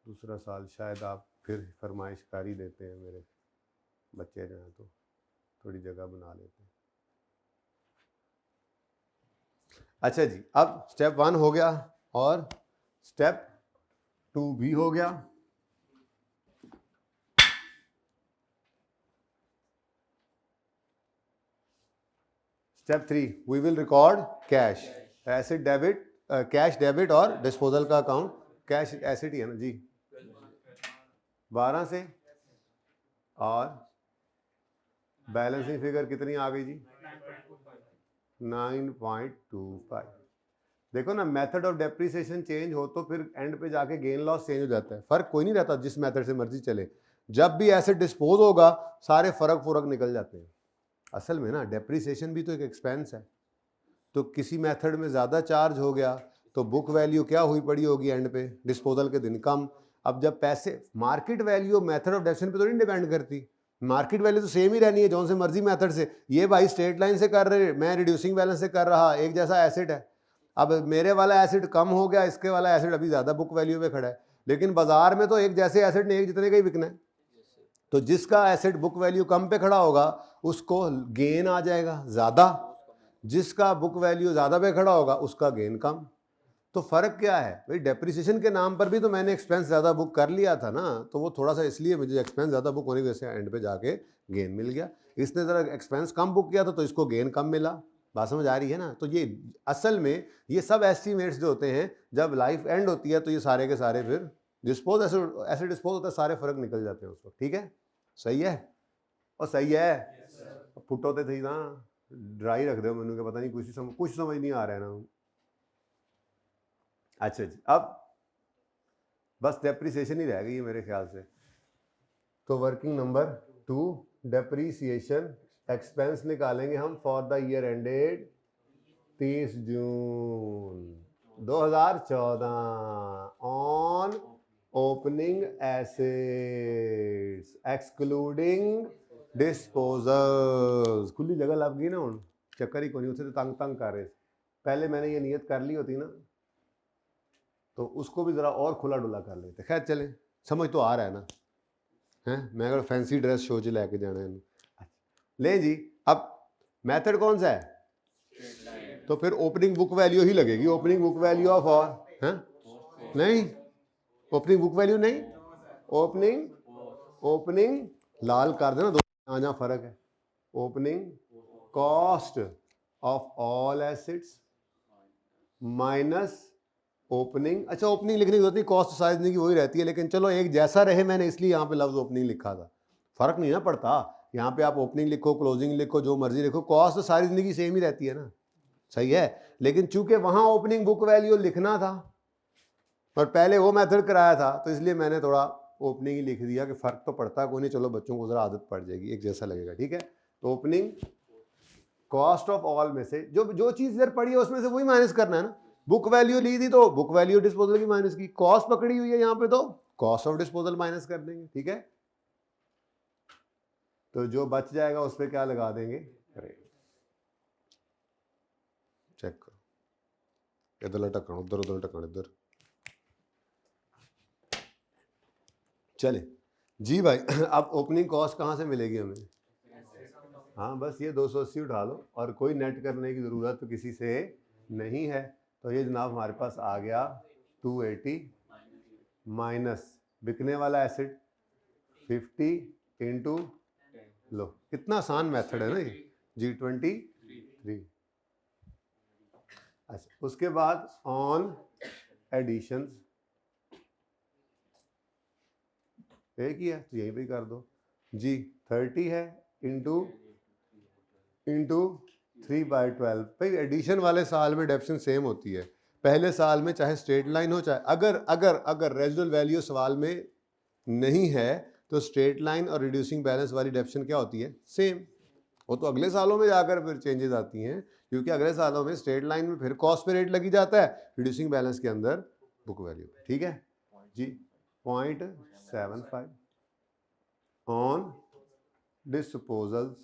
दूसरा साल शायद आप फिर फरमाइश कारी देते हैं, मेरे बच्चे जो हैं, तो थोड़ी जगह बना लेते हैं। अच्छा जी, अब स्टेप 1 हो गया और स्टेप 2 भी हो गया। Step 3 we will record cash asset debit, cash debit और डिस्पोजल का अकाउंट। कैश एसेट ही है ना जी, 12 से, और बैलेंसिंग फिगर कितनी आ गई जी? 9.25। देखो ना, मेथड ऑफ डेप्रिसिएशन चेंज हो तो फिर एंड पे जाके गेन लॉस चेंज हो जाता है, फर्क कोई नहीं रहता जिस मेथड से मर्जी चले। जब भी एसेट डिस्पोज होगा सारे फर्क निकल जाते हैं। असल में ना डेप्रिसिएशन भी तो एक एक्सपेंस है, तो किसी मेथड में ज़्यादा चार्ज हो गया तो बुक वैल्यू क्या हुई पड़ी होगी एंड पे, डिस्पोजल के दिन कम। अब जब पैसे, market value method of depreciation पे तो नहीं डिपेंड करती, मार्केट वैल्यू तो सेम ही रहनी है, जो से मर्जी मेथड से। ये भाई स्ट्रेट लाइन से कर रहे, मैं रिड्यूसिंग बैलेंस से कर रहा, एक जैसा एसेट है। अब मेरे वाला एसेट कम हो गया, इसके वाला एसेट अभी ज़्यादा बुक वैल्यू पे खड़ा है, लेकिन बाजार में तो एक जैसे एसेट ने एक जितने का ही बिकना है। तो जिसका एसेट बुक वैल्यू कम पे खड़ा होगा उसको गेन आ जाएगा ज़्यादा, जिसका बुक वैल्यू ज़्यादा पे खड़ा होगा उसका गेन कम। तो फ़र्क क्या है भाई? डेप्रिसिएशन के नाम पर भी तो मैंने एक्सपेंस ज़्यादा बुक कर लिया था ना, तो वो थोड़ा सा इसलिए मुझे एक्सपेंस ज़्यादा बुक होने की वजह से एंड पे जाके गेन मिल गया। इसने ज़रा एक्सपेंस कम बुक किया था तो इसको गेन कम मिला। बात समझ आ रही है ना? तो ये असल में ये सब एस्टिमेट्स जो होते हैं, जब लाइफ एंड होती है तो ये सारे के सारे फिर डिस्पोज ऐसे डिस्पोज होता है, सारे फर्क निकल जाते हैं उसको। ठीक है, सही है? और सही है, फुटोते थे ना, ड्राई रख दो मैंने, पता नहीं कुछ समझ नहीं आ रहा है ना। अच्छा जी, अब बस डेप्रिसिएशन ही रह गई है मेरे ख्याल से। तो वर्किंग नंबर 2 डेप्रिसिएशन एक्सपेंस निकालेंगे हम for the year ended 30 June 2014 on opening assets excluding disposals. खुली जगह लग गई ना, हूँ चक्कर ही को नहीं, उसे तंग कर रहे। पहले मैंने ये नियत कर ली होती ना तो उसको भी ज़रा और खुला डुला कर लेते। खैर चले, समझ तो आ रहा है ना? हैं, मैं अगर फैंसी ड्रेस शो च लैके जाना है। ले जी, अब मेथड कौन सा है? तो फिर ओपनिंग बुक वैल्यू ही लगेगी, ओपनिंग बुक वैल्यू ऑफ और हैं नहीं, ओपनिंग बुक वैल्यू नहीं, ओपनिंग लाल कर देना, दो जहाँ फर्क है। Opening cost of all assets minus opening, अच्छा ओपनिंग लिखने की जरूरत नहीं, कॉस्ट साइज की वही रहती है, लेकिन चलो एक जैसा रहे, मैंने इसलिए यहाँ पे लफ्ज ओपनिंग लिखा था, फर्क नहीं ना पड़ता, यहाँ पे आप ओपनिंग लिखो, क्लोजिंग लिखो, जो मर्जी लिखो, कॉस्ट तो सारी जिंदगी सेम ही रहती है ना, सही है। लेकिन चूंकि वहां ओपनिंग बुक वैल्यू लिखना था और पहले वो मेथड कराया था, तो इसलिए मैंने थोड़ा ओपनिंग ही लिख दिया कि फर्क तो पड़ता कोई नहीं, चलो बच्चों को जरा आदत पड़ जाएगी, एक जैसा लगेगा, ठीक है। तो ओपनिंग कॉस्ट ऑफ ऑल में से जो चीज इधर पड़ी है उसमें से वही माइनस करना है ना। बुक वैल्यू ली थी तो बुक वैल्यू डिस्पोजल की माइनस की, कॉस्ट पकड़ी हुई है यहाँ पे तो कॉस्ट ऑफ डिस्पोजल माइनस कर देंगे, ठीक है। तो जो बच जाएगा उस पर क्या लगा देंगे, चेक करो, इधर लटकन, उधर उधर लटकन, इधर चले जी भाई। अब ओपनिंग कॉस्ट कहाँ से मिलेगी हमें, हाँ बस ये 280 उठा लो, और कोई नेट करने की ज़रूरत तो किसी से नहीं है। तो ये जनाब हमारे पास आ गया 280 माइनस बिकने वाला एसिड 50 इंटू, लो कितना आसान मेथड है ना ये, G23। अच्छा उसके बाद ऑन एडिशन, एक ही है तो यहीं पे कर दो, G30 है इंटू 3/12। भाई एडिशन वाले साल में डेप्शन सेम होती है, पहले साल में चाहे स्ट्रेट लाइन हो, चाहे अगर रेजिडुअल वैल्यू सवाल में नहीं है तो स्ट्रेट लाइन और रिड्यूसिंग बैलेंस वाली डेप्शन क्या होती है, सेम। वो तो अगले सालों में जाकर फिर चेंजेस आती हैं, क्योंकि अगले सालों में स्ट्रेट लाइन में फिर कॉस्ट पे रेट लगी जाता है, रिड्यूसिंग बैलेंस के अंदर बुक वैल्यू, ठीक है जी। 0.75 ऑन डिस्पोजल्स,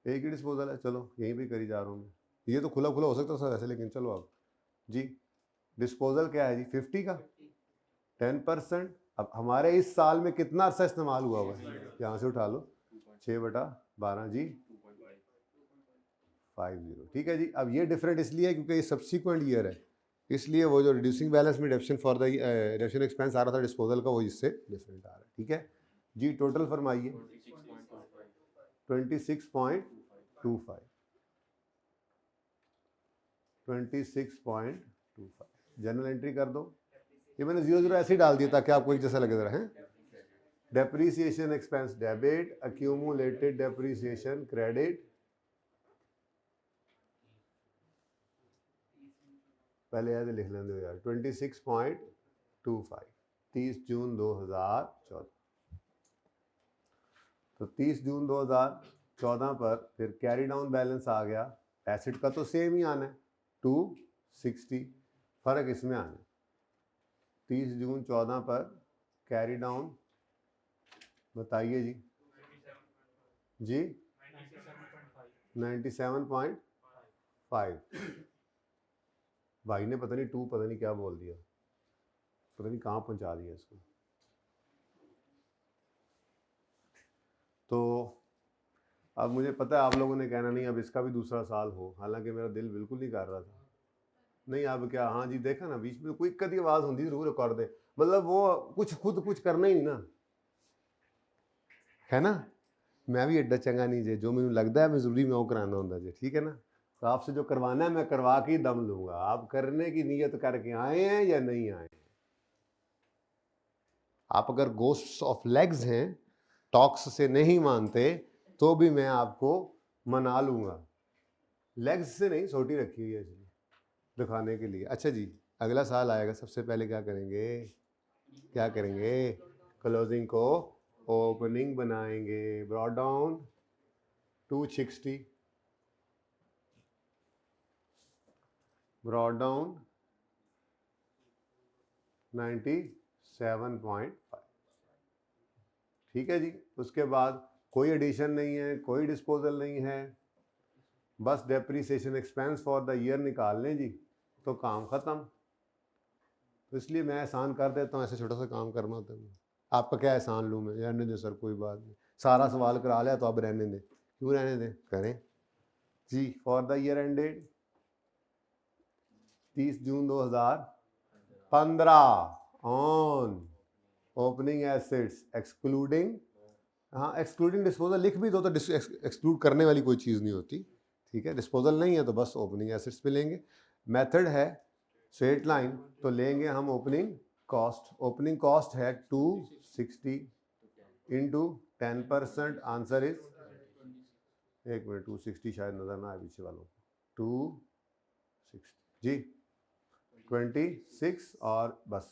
एक ही डिस्पोजल है, चलो यहीं पे करी जा रहा हूँ मैं, ये तो खुला खुला हो सकता है सर ऐसे, लेकिन चलो अब जी डिस्पोजल क्या है जी 50 का 10%। अब हमारे इस साल में कितना अरसा इस्तेमाल हुआ हुआ है, यहाँ से उठा लो 6/12 जी 50, ठीक है जी। अब ये डिफरेंट इसलिए है क्योंकि ये सब्सिक्वेंट ईयर है, इसलिए वो जो रिड्यूसिंग बैलेंस में depreciation for the depreciation expense आ रहा था डिस्पोजल का, वो इससे डिफरेंट आ रहा है, ठीक है जी। टोटल फरमाइए 26.25, 26.25 जनरल एंट्री कर दो, ये मैंने 0 ऐसे ही डाल दिया ताकि आपको एक जैसा लगे जरा है। Depreciation expense debit, accumulated depreciation credit, पहले याद लिख लेंगे दो यार, 26.25 30 जून 2014। तो 30 जून 2014 पर फिर कैरी डाउन बैलेंस आ गया, एसिड का तो सेम ही आना है 260, फर्क इसमें आना है 30 जून 14 पर कैरी डाउन, बताइए जी जी 97.5, भाई ने पता नहीं 2 पता नहीं क्या बोल दिया, पता नहीं कहाँ पहुंचा दिया इसको। तो अब मुझे पता है आप लोगों ने कहना नहीं अब इसका भी दूसरा साल हो, हालांकि मेरा दिल बिल्कुल नहीं कर रहा था, नहीं अब क्या, हाँ जी देखा ना बीच में कोई कदी आवाज़ होती जरूर कर दे, मतलब वो कुछ खुद कुछ करना ही नहीं ना, है ना। मैं भी एडा चंगा नहीं जे, जो मैंने लगता है मैं जरूरी मैं वो कराना होता जे, ठीक है ना। तो आपसे जो करवाना है मैं करवा के ही दम लूंगा, आप करने की नीयत करके आए हैं या नहीं आए। आप अगर गोस्ट्स ऑफ लेग्स हैं, टॉक्स से नहीं मानते, तो भी मैं आपको मना लूंगा, लेग्स से नहीं, सोटी रखी हुई है इसलिए दिखाने के लिए। अच्छा जी अगला साल आएगा, सबसे पहले क्या करेंगे, क्या करेंगे, क्लोजिंग को ओपनिंग बनाएंगे, ब्रॉट डाउन 260, ब्रॉट डाउन 97.5, ठीक है जी। उसके बाद कोई एडिशन नहीं है, कोई डिस्पोजल नहीं है, बस depreciation expense for the year निकाल लें जी, तो काम ख़त्म। तो इसलिए मैं एहसान कर देता हूँ, ऐसे छोटा सा काम करना होता है, आपका क्या एहसान लूँ मैं, रहने दें सर कोई बात नहीं, सारा सवाल करा लिया तो अब रहने दें, क्यों रहने दें, करें जी। For the year ended 30 June 2015 15 on opening assets excluding, हाँ एक्सक्लूडिंग डिस्पोजल लिख भी दो तो एक्सक्लूड करने वाली कोई चीज़ नहीं होती, ठीक है। डिस्पोजल नहीं है तो बस ओपनिंग एसेट्स पे लेंगे। मेथड है स्ट्रेट लाइन, तो लेंगे हम ओपनिंग कॉस्ट। ओपनिंग कॉस्ट है 260 इंटू 10%, आंसर इज, एक मिनट 260 शायद नजर ना आए पीछे वालों को, 260 जी 26 और बस,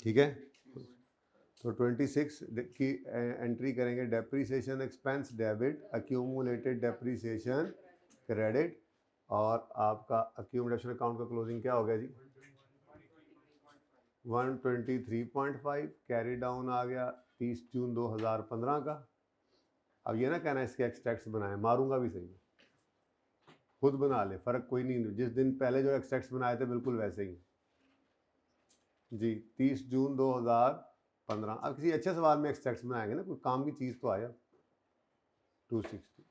ठीक है। तो 26 की एंट्री करेंगे, depreciation expense debit, accumulated depreciation credit, और आपका अक्यूमुलेशन अकाउंट का क्लोजिंग क्या हो गया जी 123.5, कैरी डाउन आ गया 30 जून 2015 का। अब ये ना कहना इसके एक्सट्रैक्ट्स बनाए, मारूंगा भी सही, खुद बना ले, फर्क कोई नहीं, जिस दिन पहले जो एक्सट्रैक्ट्स बनाए थे बिल्कुल वैसे ही जी, 30 जून 2015। अब किसी अच्छे सवाल में एक्सट्रैक्ट्स बनाएंगे ना, कोई काम की चीज़ तो आया। 260,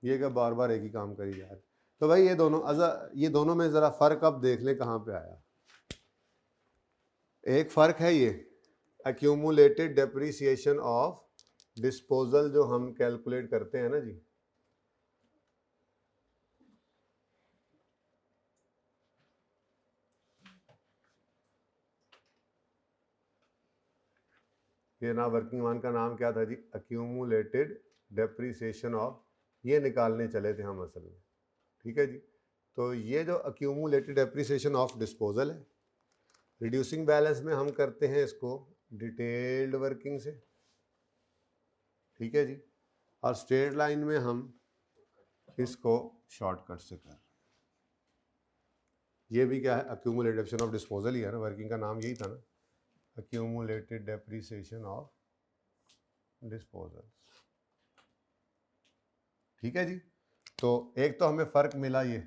ये क्या बार बार एक ही काम करी जा रही। तो भाई ये दोनों में ज़रा फ़र्क अब देख लें कहाँ पे आया। एक फ़र्क है ये एक्यूमुलेटेड डेप्रीसिएशन ऑफ डिस्पोजल जो हम कैलकुलेट करते हैं ना जी, ये ना वर्किंग वन का नाम क्या था जी, एक्यूमुलेटेड डेप्रीसिएशन ऑफ, ये निकालने चले थे हम असल में, ठीक है जी। तो ये जो एक्यूमुलेटेड डेप्रीसिएशन ऑफ डिस्पोजल है, रिड्यूसिंग बैलेंस में हम करते हैं इसको डिटेल्ड वर्किंग से, ठीक है जी, और स्ट्रेट लाइन में हम इसको शॉर्टकट से कर, ये भी क्या है एक्यूमुलेटेड डेप्रीसिएशन ऑफ डिस्पोजल ही है ना, वर्किंग का नाम यही था ना, accumulated depreciation of disposals, ठीक है जी। तो एक तो हमें फ़र्क मिला ये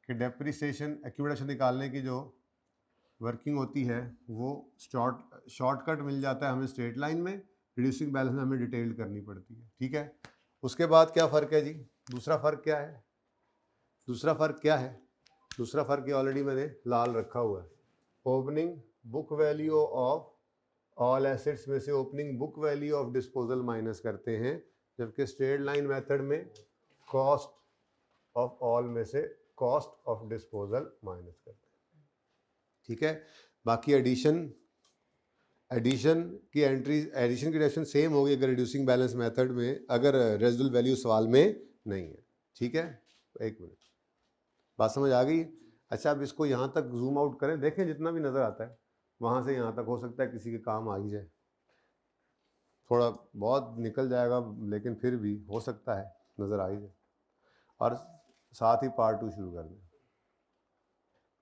कि डेप्रीसिएशन एक्यूमुलेशन निकालने की जो वर्किंग होती है वो शॉर्टकट मिल जाता है हमें स्ट्रेट लाइन में, रिड्यूसिंग बैलेंस में हमें डिटेल्ड करनी पड़ती है, ठीक है। उसके बाद क्या फ़र्क है जी, दूसरा फ़र्क क्या है, दूसरा फ़र्क क्या है, दूसरा फ़र्क ये ऑलरेडी मैंने लाल रखा हुआ है, opening book value of all assets में से opening book value of disposal minus करते हैं, जबकि स्ट्रेट लाइन मेथड में कॉस्ट ऑफ ऑल में से कॉस्ट ऑफ डिस्पोजल माइनस करते हैं, ठीक है। बाकी एडिशन की एंट्री, एडिशन की डायरेक्शन सेम होगी अगर रिड्यूसिंग बैलेंस मेथड में, अगर रेजिडुअल वैल्यू सवाल में नहीं है, ठीक है। एक मिनट, बात समझ आ गई। अच्छा अब इसको यहाँ तक जूम आउट करें, देखें जितना भी नज़र आता है वहाँ से यहाँ तक, हो सकता है किसी के काम आ ही जाए, थोड़ा बहुत निकल जाएगा लेकिन फिर भी हो सकता है नज़र आ ही जाए, और साथ ही पार्ट 2 शुरू कर दें।